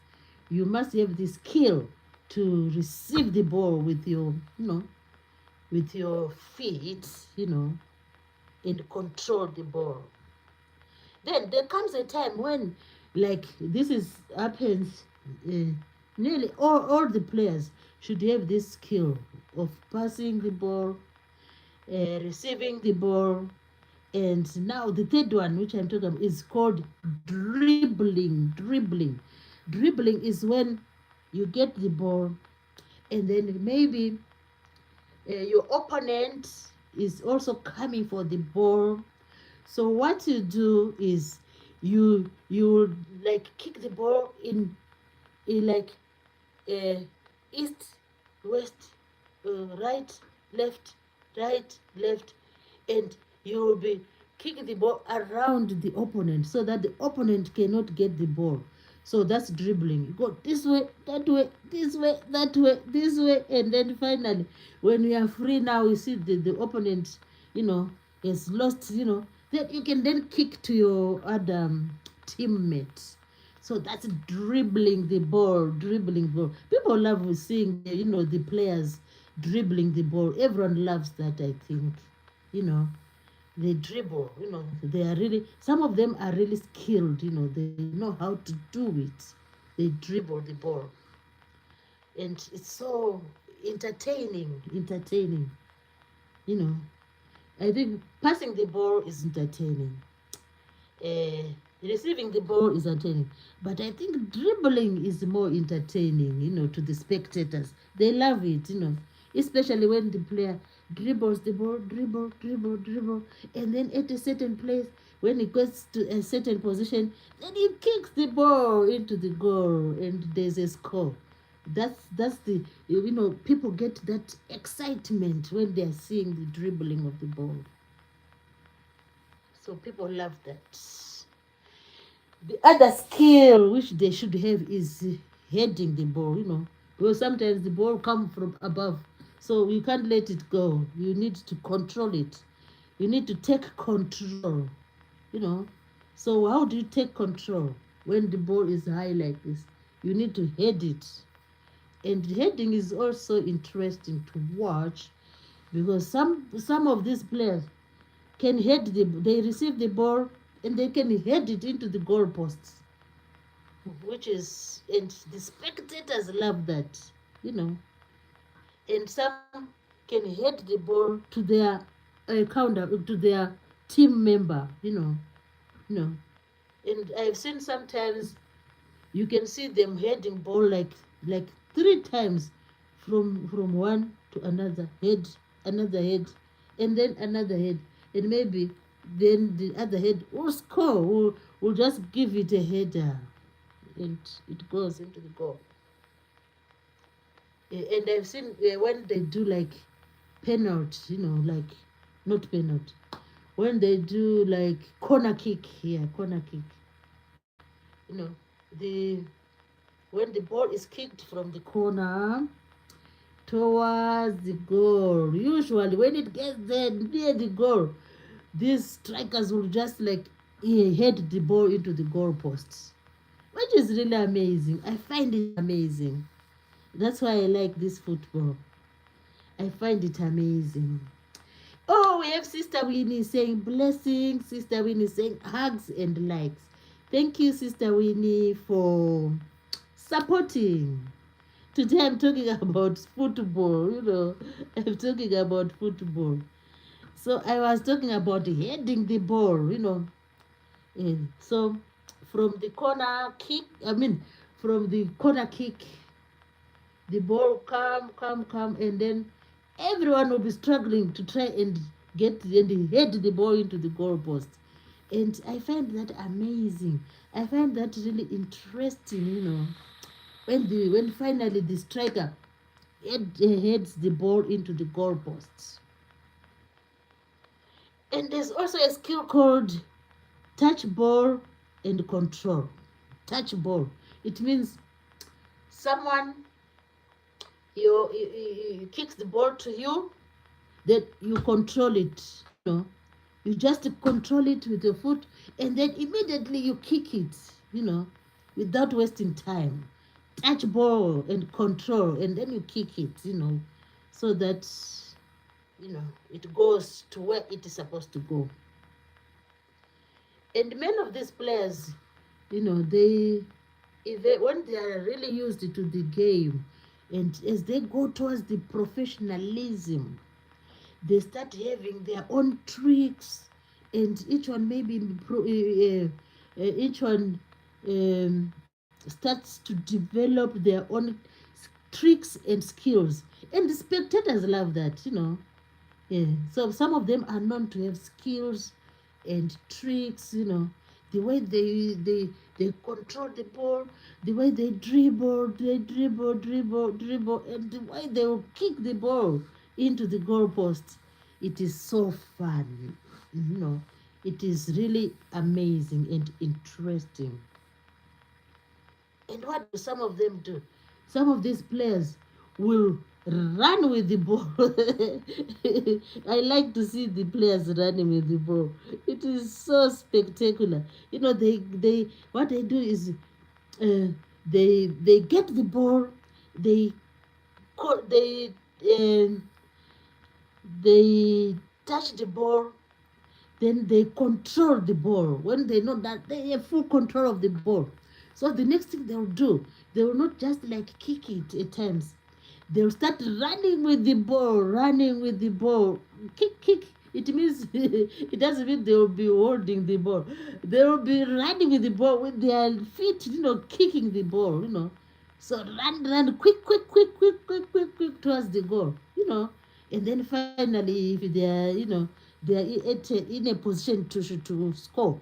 You must have the skill to receive the ball with your feet, and control the ball. Then there comes a time when, like, this is happens, nearly all the players should have this skill of passing the ball, receiving the ball. And now the third one, which I'm talking about, is called dribbling is when you get the ball, and then maybe your opponent is also coming for the ball. So what you do is you like kick the ball in like uh, east, west, right, left, right, left, and you will be kicking the ball around the opponent so that the opponent cannot get the ball. So that's dribbling. You go this way, that way, this way, that way, this way, and then finally, when you are free now, you see the opponent, you know, has lost, you know, then you can then kick to your other teammates. So that's dribbling the ball, dribbling ball. People love seeing, you know, the players dribbling the ball. Everyone loves that, I think. You know, they dribble, you know, they are really, some of them are really skilled, you know, they know how to do it. They dribble the ball. And it's so entertaining, you know. I think passing the ball is entertaining. uh, Receiving the ball is entertaining, but I think dribbling is more entertaining, you know, to the spectators. They love it, you know, especially when the player dribbles the ball, dribble, and then at a certain place, when it goes to a certain position, then he kicks the ball into the goal, and there's a score. That's the, you know, people get that excitement when they're seeing the dribbling of the ball. So people love that. The other skill which they should have is heading the ball, you know, because sometimes the ball comes from above, so you can't let it go. You need to control it. You need to take control, you know. So how do you take control when the ball is high like this? You need to head it. And heading is also interesting to watch because some of these players can head they receive the ball and they can head it into the goalposts, which is, and the spectators love that, you know. And some can head the ball to their counter, to their team member, you know. And I've seen sometimes you can see them heading ball like 3 times from one to another head, and then another head, and maybe then the other head will score, will just give it a header, and it goes into the goal. And I've seen when they do like penalty, you know, like not penalty, when they do like corner kick, corner kick, you know, the when the ball is kicked from the corner towards the goal, usually when it gets there near the goal, these strikers will just like head the ball into the goal posts, which is really amazing. I find it amazing. That's why I like this football. I find it amazing. Oh, we have Sister Winnie saying blessings. Sister Winnie saying hugs and likes. Thank you, Sister Winnie, for supporting. Today I'm talking about football, you know. I'm talking about football. So I was talking about heading the ball, you know. And so from the corner kick, from the corner kick, the ball come, and then everyone will be struggling to try and get and head the ball into the goalpost. And I find that amazing. I find that really interesting, you know. When finally the striker heads the ball into the goalposts. And there's also a skill called touch ball and control. Touch ball. It means someone you kicks the ball to you, then you control it, you know. You just control it with your foot, and then immediately you kick it, you know, without wasting time. Touch ball and control, and then you kick it, you know, so that, you know, it goes to where it is supposed to go. And many of these players, you know, when they are really used to the game, and as they go towards the professionalism, they start having their own tricks, and each one maybe each one starts to develop their own tricks and skills, and the spectators love that, you know. Yeah. So some of them are known to have skills and tricks, you know, the way They control the ball, the way they dribble, and the way they will kick the ball into the goalpost. It is so fun, you know. It is really amazing and interesting. And what do some of them do? Some of these players will run with the ball. I like to see the players running with the ball. It is so spectacular. You know, they what they do is uh, they get the ball, they they uh, they touch the ball, then they control the ball. When they know that they have full control of the ball, so the next thing they'll do, they will not just like kick it at times. They'll start running with the ball, running with the ball. Kick, kick. It means it doesn't mean they will be holding the ball. They will be running with the ball with their feet, you know, kicking the ball, you know. So run, run, quick, quick, quick, quick, quick, quick, quick towards the goal, you know. And then finally, if they are, you know, they are in a position to score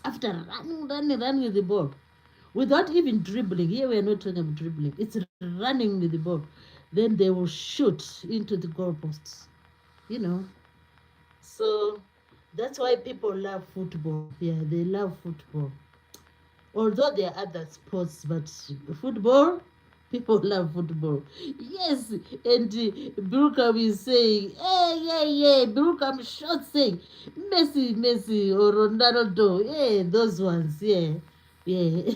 after running with the ball without even dribbling. Here we are not talking about dribbling. It's running with the ball. Then they will shoot into the goalposts. You know. So that's why people love football. Yeah, they love football. Although there are other sports, but football, people love football. Yes, and Burkham is saying, hey, yeah, yeah, Burkham short saying, Messi, Messi, or Ronaldo, yeah, those ones, yeah, yeah.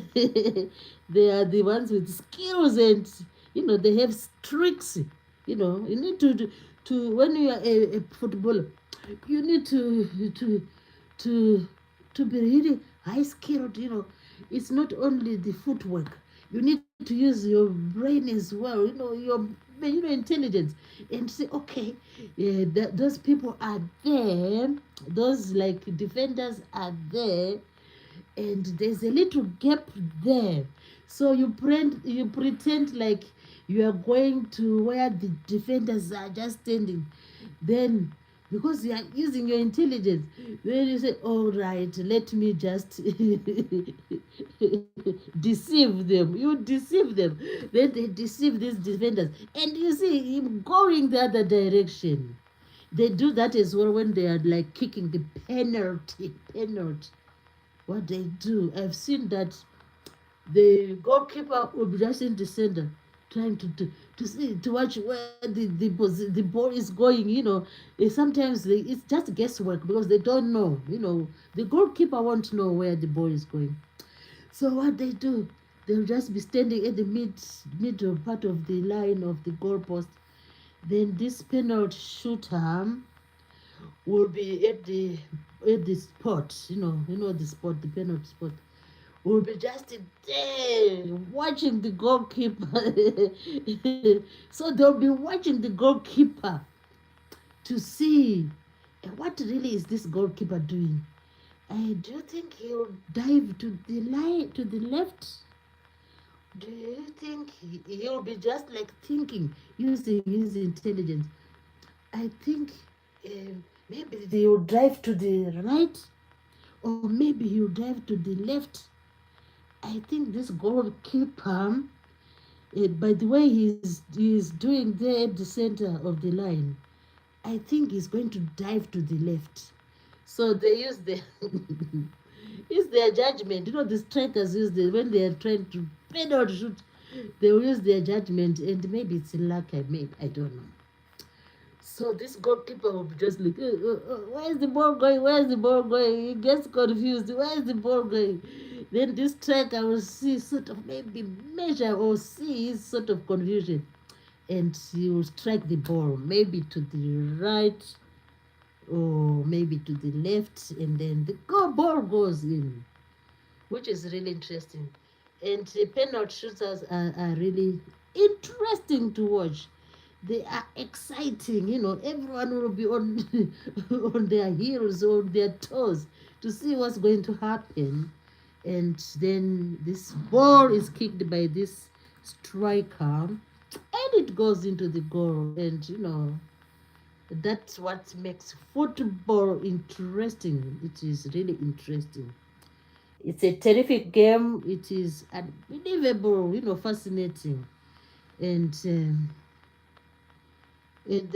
They are the ones with skills and, you know, they have tricks. You know, you need to when you are a footballer, you need to to be really high skilled. You know, it's not only the footwork. You need to use your brain as well. You know, your intelligence, and say, okay, yeah, those people are there. Those like defenders are there, and there's a little gap there. So you pretend like you are going to where the defenders are just standing. Then because you are using your intelligence, then you say, all right, let me just deceive them. You deceive them. Then they deceive these defenders. And you see him going the other direction. They do that as well when they are like kicking the penalty. What they do, I've seen that the goalkeeper will be just in the center trying to see to watch where the ball is going. You know, sometimes it's just guesswork because they don't know. You know, the goalkeeper won't know where the ball is going. So what they do, they'll just be standing at the middle part of the line of the goalpost. Then this penalty shooter will be at the spot. You know the spot, the penalty spot will be just there watching the goalkeeper. So they'll be watching the goalkeeper to see what really is this goalkeeper doing. Do you think he'll dive to the to the left? Do you think he'll be just like thinking, using his intelligence? I think maybe he'll dive to the right, or maybe he'll dive to the left. I think this goalkeeper, by the way he's doing there at the center of the line, I think he's going to dive to the left. So they use the it's their judgment. You know, the strikers use when they are trying to penalty shoot, they will use their judgment, and maybe it's luck. I don't know. So this goalkeeper will be just like, where's the ball going? Where's the ball going? He gets confused. Where's the ball going? Then this striker will see sort of maybe measure or see his sort of confusion, and he will strike the ball maybe to the right or maybe to the left, and then the ball goes in, which is really interesting. And the penalty shooters are really interesting to watch. They are exciting. Everyone will be on on their heels, on their toes, to see what's going to happen. And then this ball is kicked by this striker, and it goes into the goal. And that's what makes football interesting. It is really interesting. It's a terrific game. It is unbelievable, fascinating. And,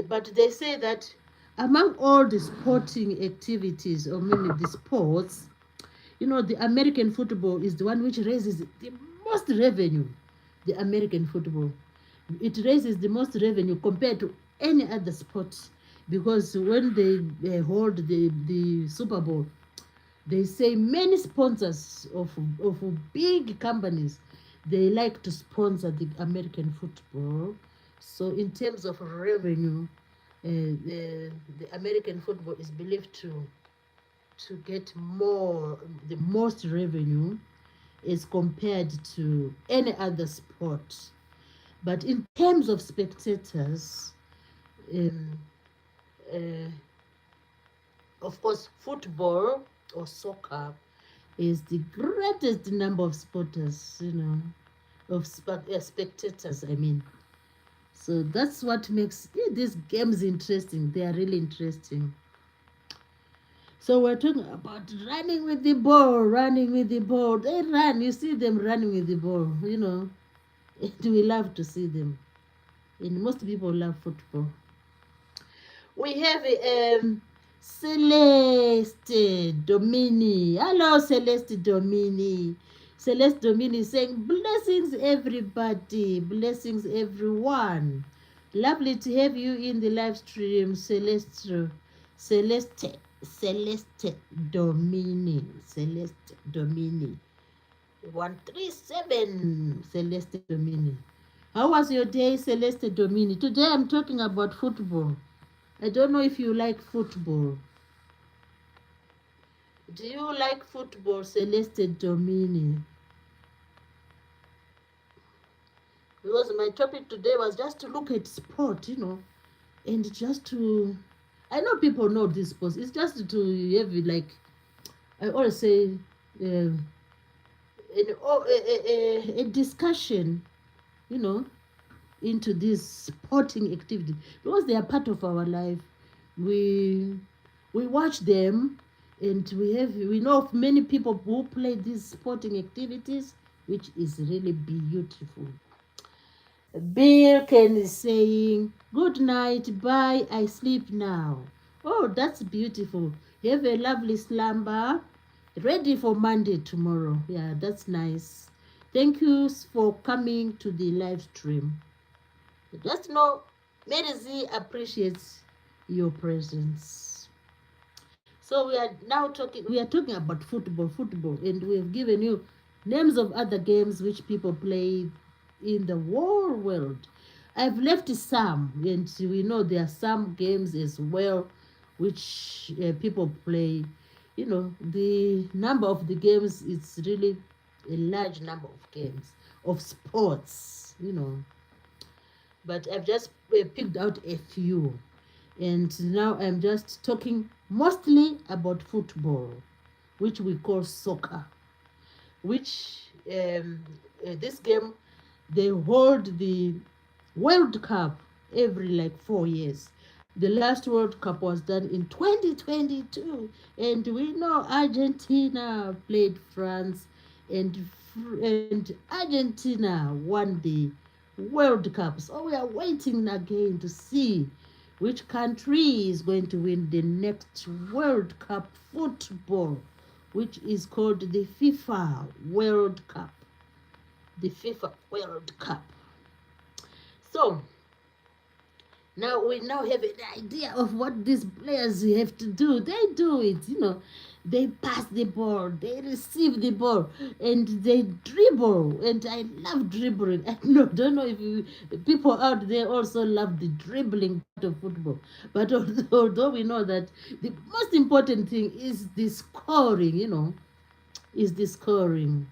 but they say that among all the sporting activities, or mainly the sports, the American football is the one which raises the most revenue. The American football, it raises the most revenue compared to any other sport, because when they hold the Super Bowl, they say many sponsors of big companies, they like to sponsor the American football. So in terms of revenue, the American football is believed to get the most revenue as compared to any other sport. But in terms of spectators, um, uh, of course, football or soccer is the greatest number of supporters, spectators, I mean. So that's what makes these games interesting. They are really interesting. So we're talking about running with the ball, running with the ball. They run, you see them running with the ball, And we love to see them. And most people love football. We have Celeste Domini. Hello, Celeste Domini. Celeste Domini saying, blessings, everybody. Blessings, everyone. Lovely to have you in the live stream, Celeste. Celeste Domini. Celeste Domini. 137 Celeste Domini. How was your day, Celeste Domini? Today I'm talking about football. I don't know if you like football. Do you like football, Celeste Domini? Because my topic today was just to look at sport, and just to... I know people know this sport. It's just to have, like, I always say, a discussion, into this sporting activity, because they are part of our life. We watch them, and we know of many people who play these sporting activities, which is really beautiful. Bill Ken is saying, good night, bye, I sleep now. Oh, that's beautiful. Have a lovely slumber. Ready for Monday tomorrow. Yeah, that's nice. Thank you for coming to the live stream. Just know, Mary Z appreciates your presence. So we are talking about football, and we have given you names of other games which people play in the whole world. I've left some, and we know there are some games as well which people play. The number of the games, it's really a large number of games of sports, but I've just picked out a few. And now I'm just talking mostly about football, which we call soccer, which this game, they hold the World Cup every like 4 years. The last World Cup was done in 2022, and we know Argentina played France, and Argentina won the World Cup. So we are waiting again to see which country is going to win the next World Cup football, which is called the FIFA World Cup. The FIFA World Cup. So now we have an idea of what these players have to do. They do it, They pass the ball, they receive the ball, and they dribble. And I love dribbling. I don't know if people out there also love the dribbling part of football. But although we know that the most important thing is the scoring, is the scoring.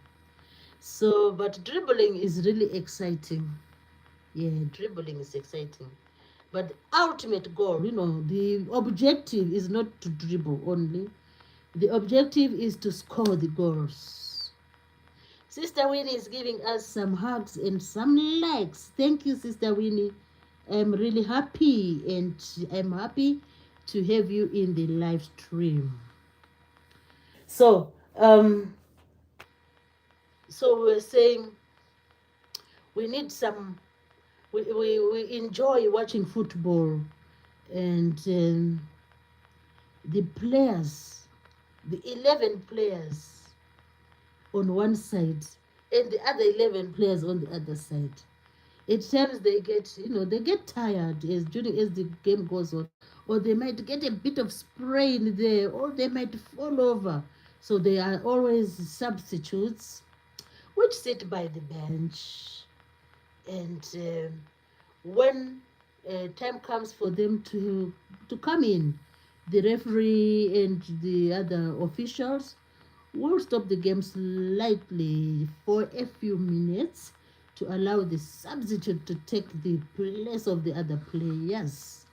So, but dribbling is really exciting. Yeah, dribbling is exciting. But the ultimate goal, the objective is not to dribble only. The objective is to score the goals. Sister Winnie is giving us some hugs and some likes. Thank you, Sister Winnie. I'm really happy, and I'm happy to have you in the live stream. So, So we were saying we need some, we enjoy watching football, and the players, the 11 players on one side and the other 11 players on the other side. At times they get, they get tired as the game goes on, or they might get a bit of sprain there, or they might fall over. So they are always substitutes which sit by the bench. And when time comes for them to come in, the referee and the other officials will stop the game slightly for a few minutes to allow the substitute to take the place of the other players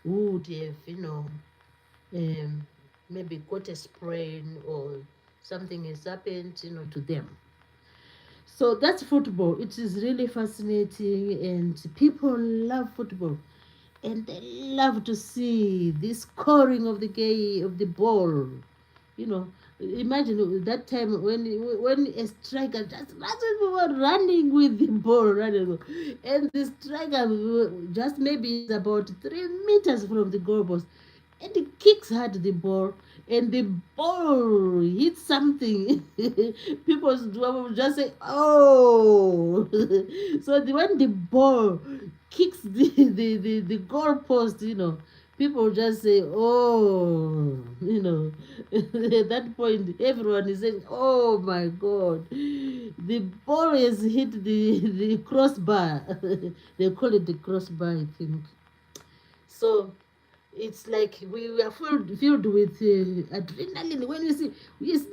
who would have, um, maybe got a sprain or something has happened, to them. So that's football. It is really fascinating, and people love football, and they love to see the scoring of the game of the ball. You know, imagine that time when a striker just was running with the ball, running, and the striker just maybe is about 3 meters from the goalpost, and he kicks hard the ball, and the ball hits something. People will just say, "Oh!" So when the ball kicks the goal post, people just say, "Oh," At that point, everyone is saying, "Oh my God, the ball has hit the crossbar." They call it the crossbar, I think. So it's like we are filled with adrenaline when we see he's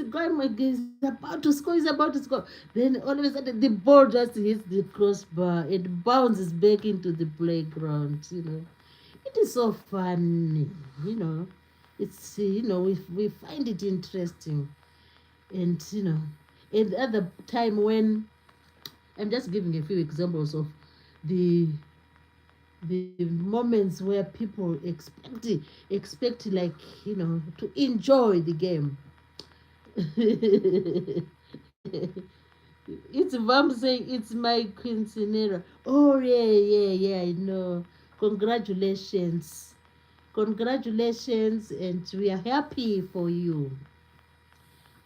going, he's about to score, he's about to score. Then all of a sudden the ball just hits the crossbar, it bounces back into the playground. It is so funny. you know it's we find it interesting. And at the other time, when I'm just giving a few examples of the moments where people expect, like, to enjoy the game. It's Vam saying it's my quinceanera. Oh yeah, yeah, yeah, I know. Congratulations. Congratulations, and we are happy for you.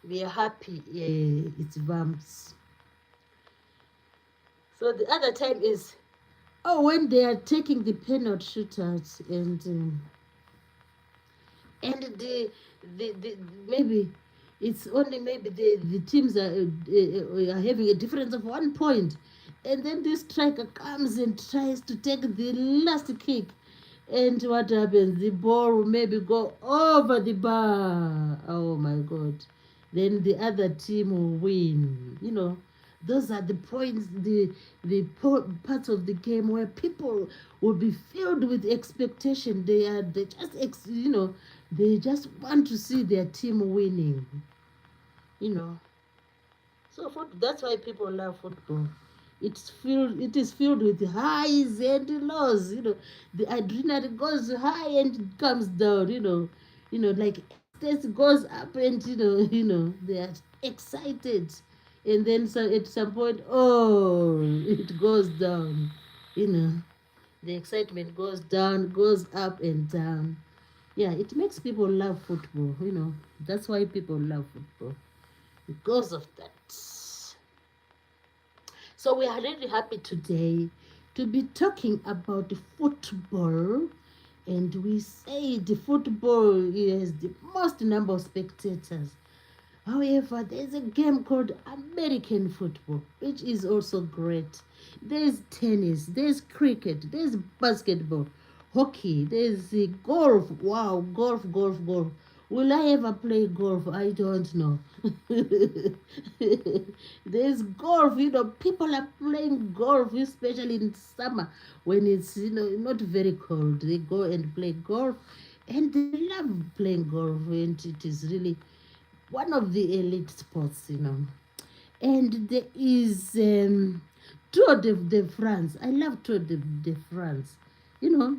We are happy. Yeah, it's Vamps. So the other time is, when they are taking the penalty shootouts, and the maybe it's only, maybe the teams are having a difference of 1 point, and then this striker comes and tries to take the last kick, and what happens, the ball will maybe go over the bar. Oh my God. Then the other team will win. Those are the points, parts of the game where people will be filled with expectation. They just they just want to see their team winning. you know so that's why people love football. It is filled with highs and lows. The adrenaline goes high and it comes down. Like ecstasy goes up, and they are excited, and then at some point, oh, it goes down. you know the excitement goes down, goes up and down. Yeah, it makes people love football. That's why people love football, because of that. So we are really happy today to be talking about football, and we say the football is the most number of spectators. However, there's a game called American football, which is also great. There's tennis, there's cricket, there's basketball, hockey, there's golf. Wow, golf, golf, golf. Will I ever play golf? I don't know. There's golf. People are playing golf, especially in summer when it's not very cold. They go and play golf, and they love playing golf, and it is really one of the elite sports. And there is Tour de France. I love Tour de France. You know,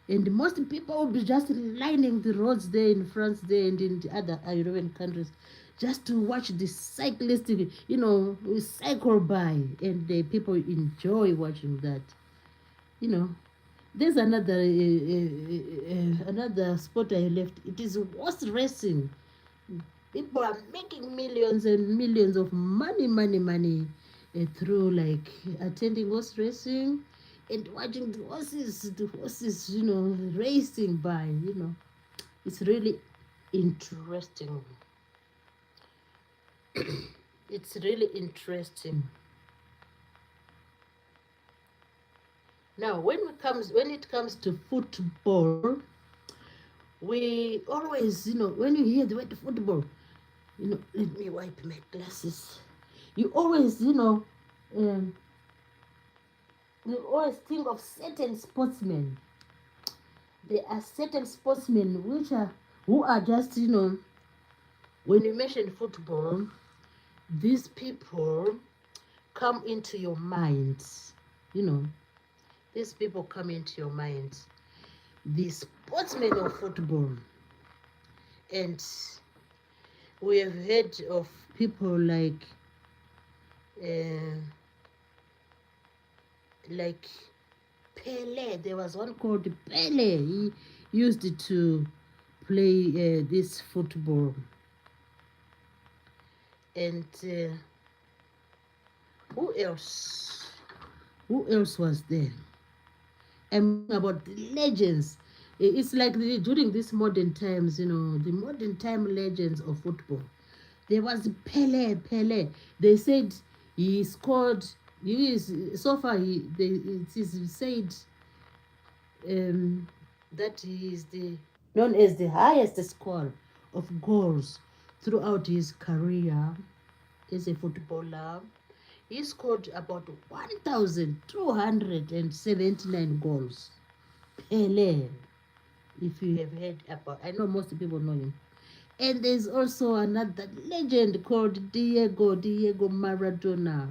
and most people will be just lining the roads there in France, there and in the other European countries, just to watch the cyclist, cycle by, and the people enjoy watching that. You know, there's another sport I left. It is horse racing. People are making millions and millions of money through like attending horse racing and watching the horses, racing by. It's really interesting. It's really interesting. Now, when it comes to football, we always, when you hear the word football, let me wipe my glasses. You always, um, you always think of certain sportsmen. There are certain sportsmen who are just, when you mention football, these people come into your mind. You know, these people come into your mind. The sportsmen of football. And we have heard of people uh, like Pele. There was one called Pele. He used to play this football. And who else? Who else was there? I'm about the legends. It's like during these modern times, the modern time legends of football. There was Pele. They said he scored. He is so far. It is said that he is the known as the highest scorer of goals throughout his career as a footballer. He scored about 1,279 goals. Pele, if you have heard about, I know most people know him. And there's also another legend called Diego Maradona,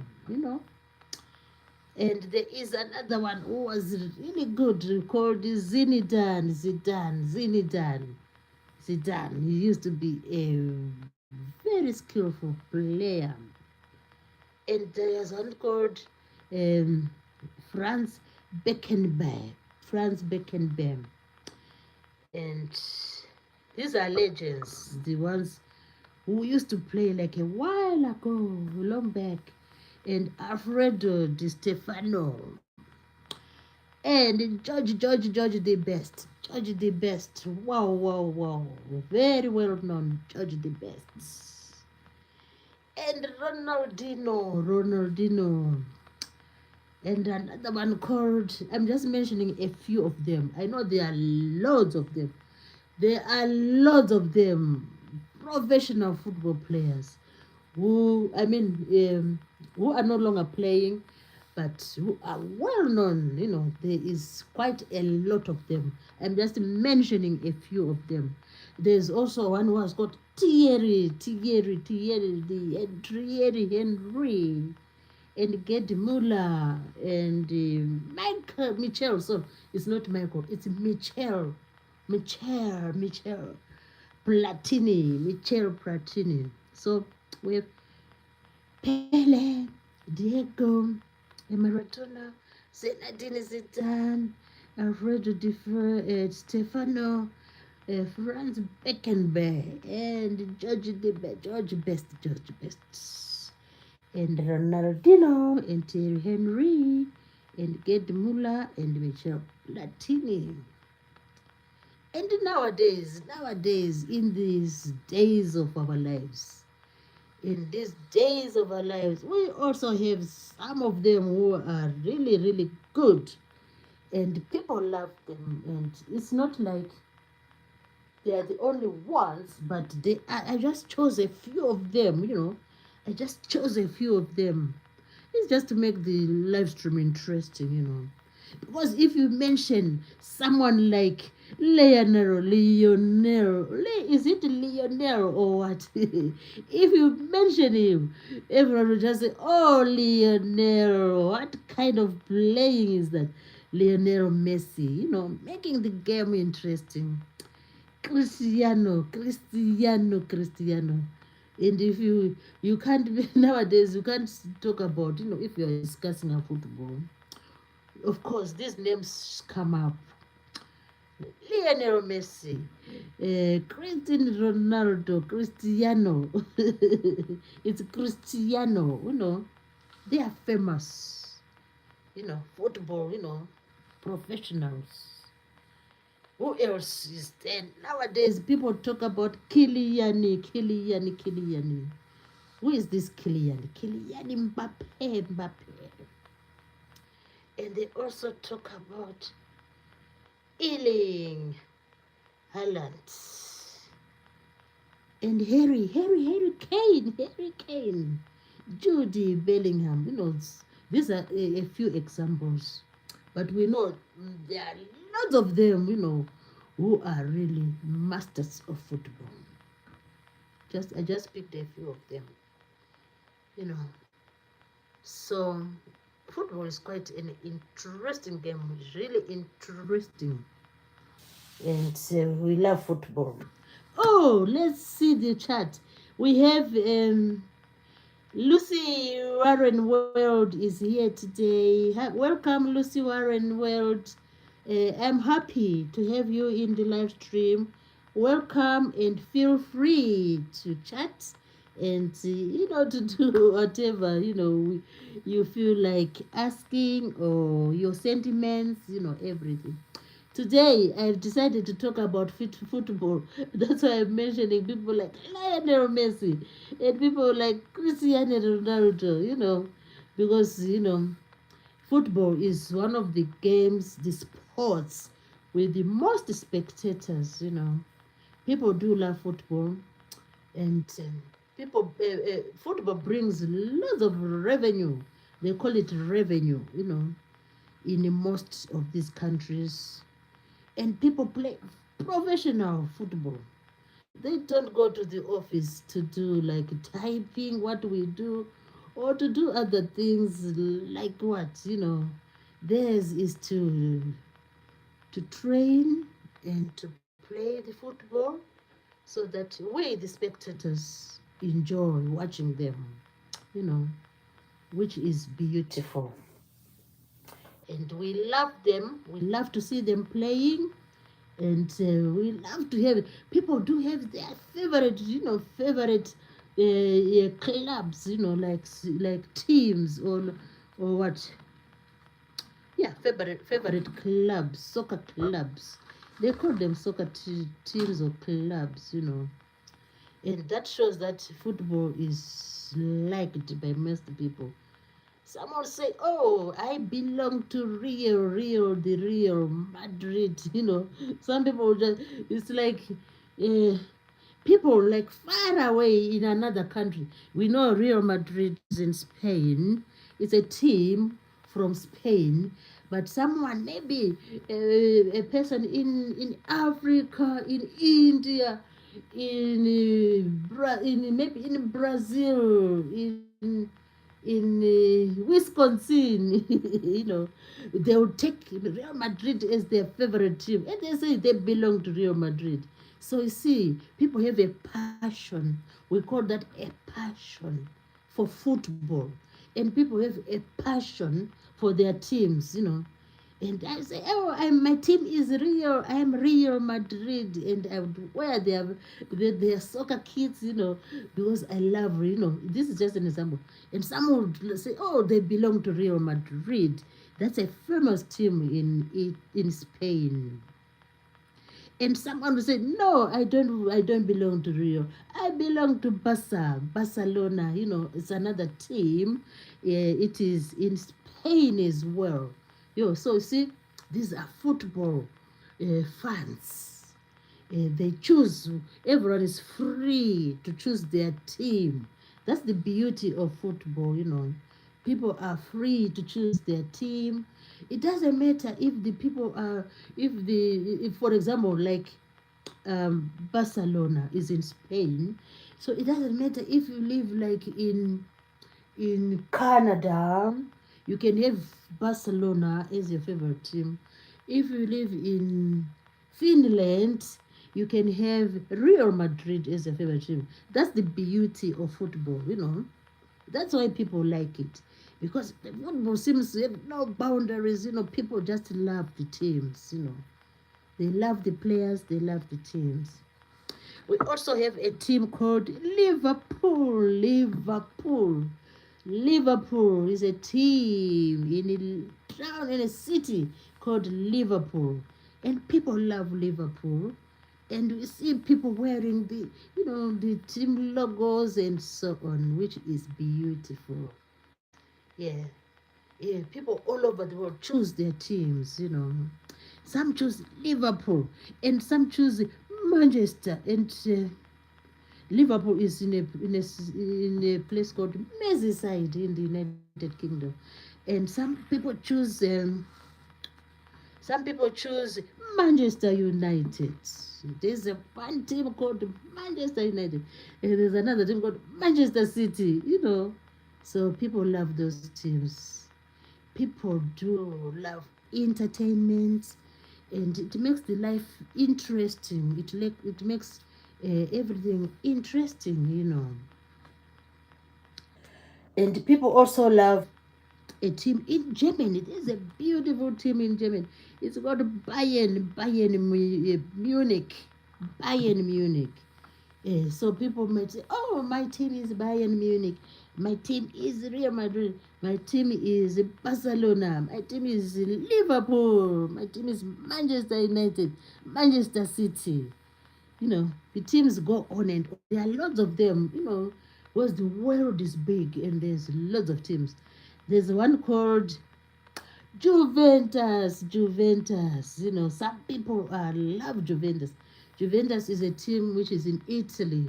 And there is another one who was really good called Zinedine. He used to be a very skillful player. And there's one called um, Franz Beckenbauer. And these are legends, the ones who used to play like a while ago, long back. And Alfredo Di Stefano. And George the Best. George the Best. Wow. Very well known, George the Best. And Ronaldinho. And another one called, I'm just mentioning a few of them. I know there are loads of them. Professional football players who are no longer playing, but who are well known. There is quite a lot of them. I'm just mentioning a few of them. There's also one who was called Thierry Henry, and Gerd Müller, and Michel. So it's not Michael, it's Michel Platini. So we have Pele, Diego Maradona, Zinedine Zidane, Alfredo Di Stefano, Franz Beckenbauer, and George Best, and Ronaldinho, and Thierry Henry, and Gerd Müller, and Michel Platini. And nowadays, in these days of our lives, we also have some of them who are really, really good, and people love them. And it's not like they are the only ones, but I just chose a few of them. It's just to make the live stream interesting. Because if you mention someone like Lionel, is it Lionel or what? If you mention him, everyone will just say, oh, Lionel, what kind of playing is that? Lionel Messi, making the game interesting. Cristiano. And if you can't nowadays you can't talk about, if you're discussing a football, of course these names come up: Lionel Messi, Cristiano Ronaldo, Cristiano. It's Cristiano, they are famous, football, professionals. Who else is there? Nowadays, people talk about Kylian. Who is this Kylian? Kylian Mbappe. And they also talk about Erling Haaland. And Harry Kane, Judy Bellingham. These are a few examples. But we know there are lots of them, who are really masters of football. I just picked a few of them, you know. So football is quite an interesting game. It's really interesting. And we love football. Oh, let's see the chat. We have Lucy Warren World is here today. Welcome, Lucy Warren World. I'm happy to have you in the live stream. Welcome and feel free to chat and to do whatever you feel like asking, or your sentiments, everything. Today, I've decided to talk about football. That's why I'm mentioning people like Lionel Messi and people like Cristiano Ronaldo, because, football is one of the games, the sports with the most spectators, People do love football, and football brings lots of revenue. They call it revenue, in most of these countries. And people play professional football. They don't go to the office to do like typing what we do, or to do other things like what, theirs is to train and to play the football, so that we, the spectators, enjoy watching them, you know, which is beautiful. And we love them. We love to see them playing, and we love to have people do have their favorite, favorite clubs, like teams, or what? Yeah, favorite clubs, soccer clubs. They call them soccer teams or clubs, and that shows that football is liked by most people. Someone say, "Oh, I belong to the Real Madrid." Some people just, it's like uh, people like far away in another country. We know Real Madrid is in Spain. It's a team from Spain, but someone, maybe a person in Africa, in India, in maybe in Brazil, in Wisconsin, they will take Real Madrid as their favorite team, and they say they belong to Real Madrid. So you see, people have a passion. We call that a passion for football, and people have a passion for their teams, And I say, "Oh, my team is Real. I am Real Madrid," and I would wear their soccer kits, because I love, This is just an example. And some would say, "Oh, they belong to Real Madrid. That's a famous team in Spain." And someone will say, "No, I don't belong to Rio. I belong to Barcelona. It's another team. It is in Spain as well." So see, these are football fans. They choose. Everyone is free to choose their team. That's the beauty of football. People are free to choose their team. It doesn't matter if the people are, if for example, like Barcelona is in Spain, so it doesn't matter if you live like in Canada, you can have Barcelona as your favorite team. If you live in Finland, You can have Real Madrid as a favorite team. That's the beauty of football, you know. That's why people like it. Because the football seems to have no boundaries, you know. People just love the teams, you know. They love the players, they love the teams. We also have a team called Liverpool. Liverpool is a team in a town, in a city called Liverpool. And people love Liverpool. And we see people wearing the, you know, the team logos and so on, which is beautiful. Yeah. Yeah, people all over the world choose their teams, you know. Some choose Liverpool and some choose Manchester. And Liverpool is in a place called Merseyside in the United Kingdom. And some people choose Manchester United. There's a one team called Manchester United, and there's another team called Manchester City. You know, so people love those teams. People do love entertainment, and it makes the life interesting. It makes everything interesting. You know, and people also love a team in Germany. There's a beautiful team in Germany. It's called Munich. Bayern Munich. So people might say, oh, my team is Bayern Munich. My team is Real Madrid. My team is Barcelona. My team is Liverpool. My team is Manchester United, Manchester City. You know, the teams go on and on. There are lots of them, you know, because the world is big and there's lots of teams. There's one called Juventus. You know, some people love Juventus. Juventus is a team which is in Italy.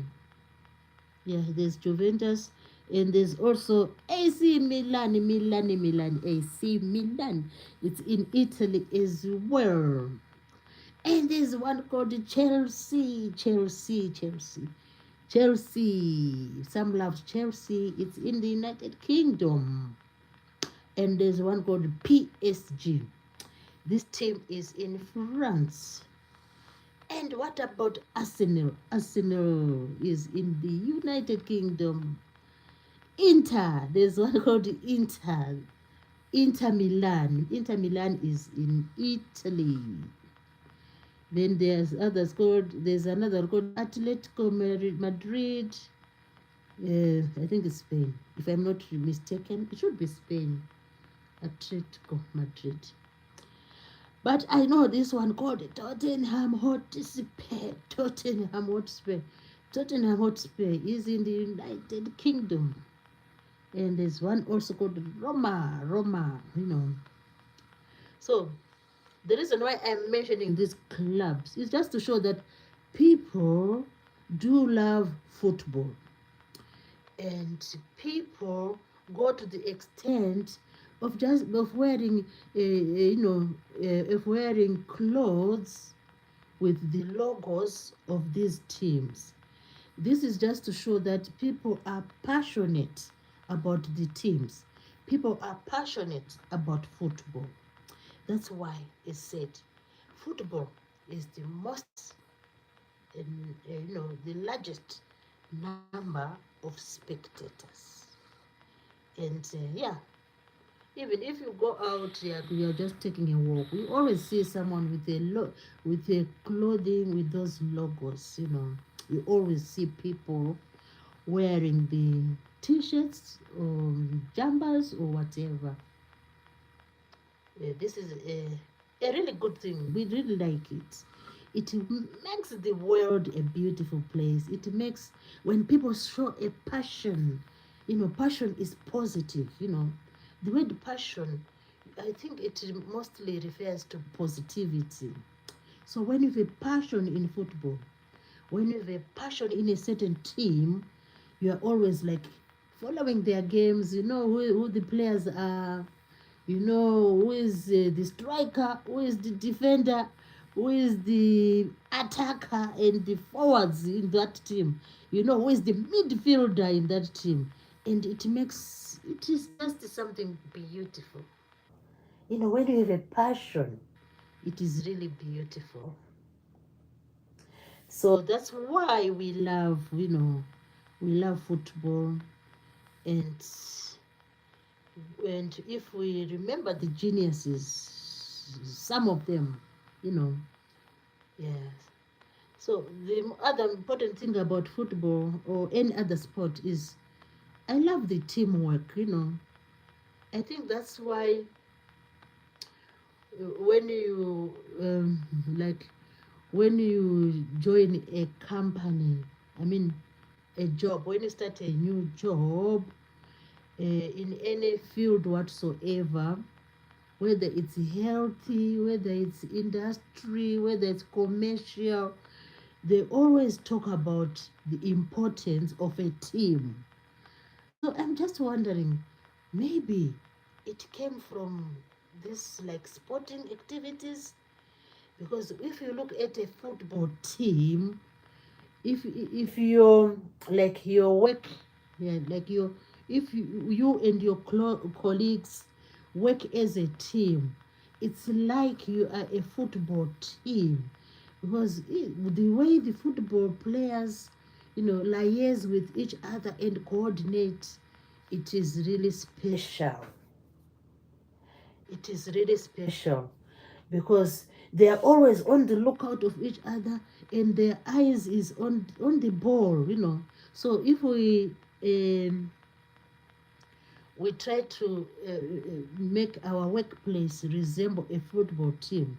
Yeah, there's Juventus, and there's also AC Milan, AC Milan. It's in Italy as well. And there's one called Chelsea. Some love Chelsea. It's in the United Kingdom. And there's one called PSG. This team is in France. And what about Arsenal? Arsenal is in the United Kingdom. Inter, there's one called Inter. Inter Milan. Inter Milan is in Italy. Then there's another called Atletico Madrid. I think it's Spain. If I'm not mistaken, it should be Spain. Atletico Madrid. But I know this one called Tottenham Hotspur. Tottenham Hotspur is in the United Kingdom. And there's one also called Roma, you know. So the reason why I'm mentioning these clubs is just to show that people do love football. And people go to the extent of wearing of wearing clothes with the logos of these teams. This is just to show that people are passionate about the teams. People are passionate about football. That's why it's said football is the most the largest number of spectators. And yeah, even if you go out, you're just taking a walk, we always see someone with a clothing with those logos. You know, you always see people wearing the t-shirts or jumpers or whatever. This is a really good thing. We really like it. It makes the world a beautiful place. It makes, when people show a passion, you know, passion is positive, you know. The word passion, I think it mostly refers to positivity. So when you have a passion in football, when you have a passion in a certain team, you are always like following their games. You know who the players are. You know who is the striker, who is the defender, who is the attacker, and the forwards in that team. You know who is the midfielder in that team. And it is just something beautiful. You know, when you have a passion, it is really beautiful. So that's why we love, we love football. And if we remember the geniuses, some of them, you know, yes. So the other important thing about football or any other sport is I love the teamwork. I think that's why when you like when you join a company, I mean a job, when you start a new job in any field whatsoever, whether it's healthy, whether it's industry, whether it's commercial, they always talk about the importance of a team. So I'm just wondering, maybe it came from this like sporting activities, because if you look at a football team, if you're like your work, yeah, like if you and your colleagues work as a team, it's like you are a football team, because the way the football players liaise with each other and coordinate, it is really special. It is really special because they are always on the lookout of each other, and their eyes is on the ball. So if we try to make our workplace resemble a football team,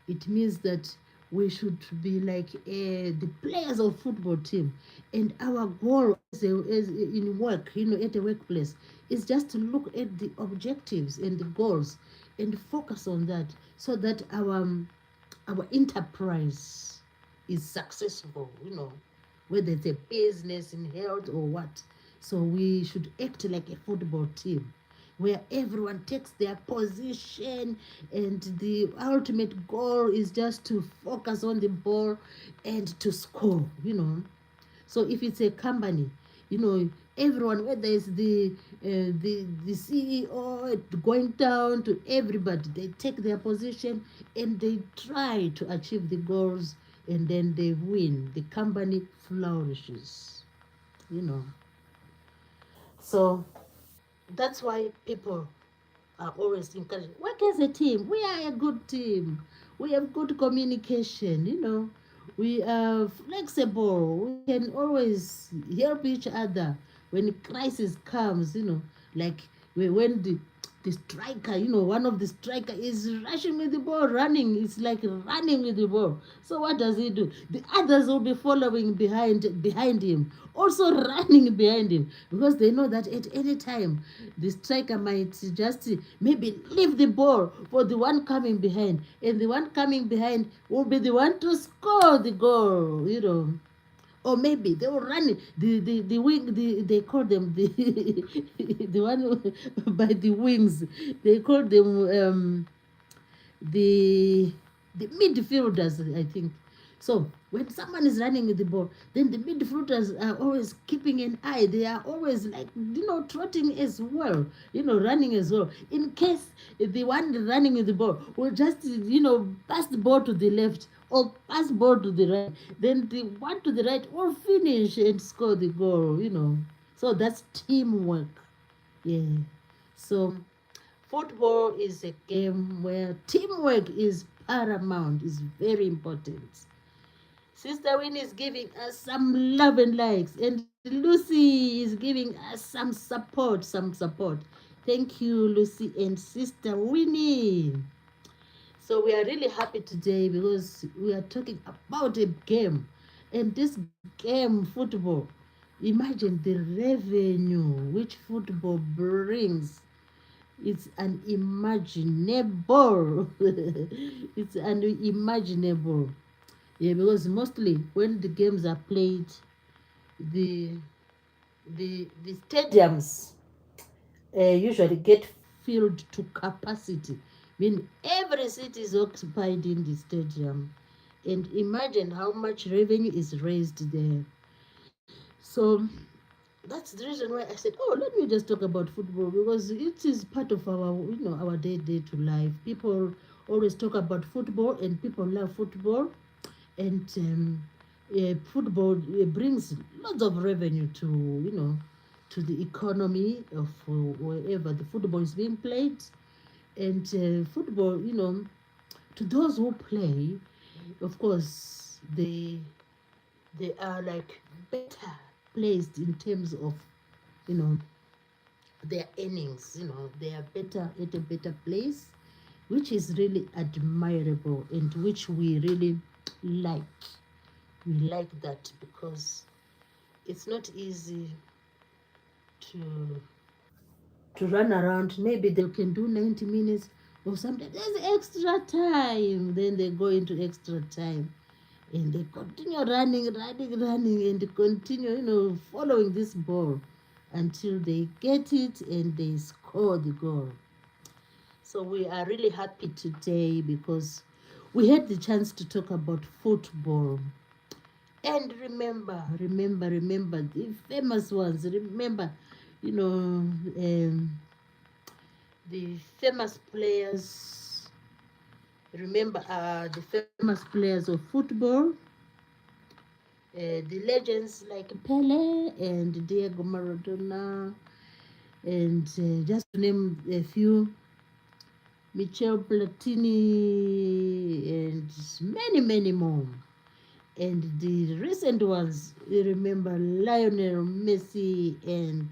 it means that we should be like the players of football team, and our goal as in work, at the workplace, is just to look at the objectives and the goals and focus on that, so that our enterprise is successful, whether it's a business in health or what. So we should act like a football team where everyone takes their position, and the ultimate goal is just to focus on the ball and to score. So if it's a company, everyone, whether it's the CEO going down to everybody, they take their position and they try to achieve the goals, and then they win. The company flourishes. You know. So that's why people are always encouraged. Work as a team. We are a good team. We have good communication. We are flexible. We can always help each other when crisis comes. Like when the striker, one of the striker is rushing with the ball, running. It's like running with the ball. So what does he do? The others will be following behind him, also running behind him, because they know that at any time the striker might just maybe leave the ball for the one coming behind, and the one coming behind will be the one to score the goal. Or maybe they will run the wing, they call them the the one by the wings, they call them the midfielders, I think. So when someone is running with the ball, then the midfielders are always keeping an eye. They are always like trotting as well, running as well. In case the one running with the ball will just pass the ball to the left or pass ball to the right, then the one to the right will finish and score the goal. So that's teamwork. Yeah. So football is a game where teamwork is paramount, is very important. Sister Winnie is giving us some love and likes, and Lucy is giving us some support, Thank you, Lucy and Sister Winnie. So we are really happy today because we are talking about a game, and this game, football. Imagine the revenue which football brings. It's unimaginable. It's unimaginable. Yeah, because mostly when the games are played, the the stadiums usually get filled to capacity. I mean, every seat is occupied in the stadium, and imagine how much revenue is raised there. So that's the reason why I said, oh, let me just talk about football, because it is part of our day to life. People always talk about football, and people love football, and football brings lots of revenue to, to the economy of wherever the football is being played. And football, to those who play, of course, they are like better placed in terms of, you know their earnings. They are better at a better place, which is really admirable, and which we really like. We like that because it's not easy to run around. Maybe they can do 90 minutes, or sometimes there's extra time. Then they go into extra time, and they continue running, and continue, following this ball until they get it and they score the goal. So we are really happy today because we had the chance to talk about football. And remember the famous ones. Remember, you know, the famous players. Remember the famous players of football, the legends like Pele and Diego Maradona, and just to name a few, Michel Platini, and many more. And the recent ones, you remember Lionel Messi and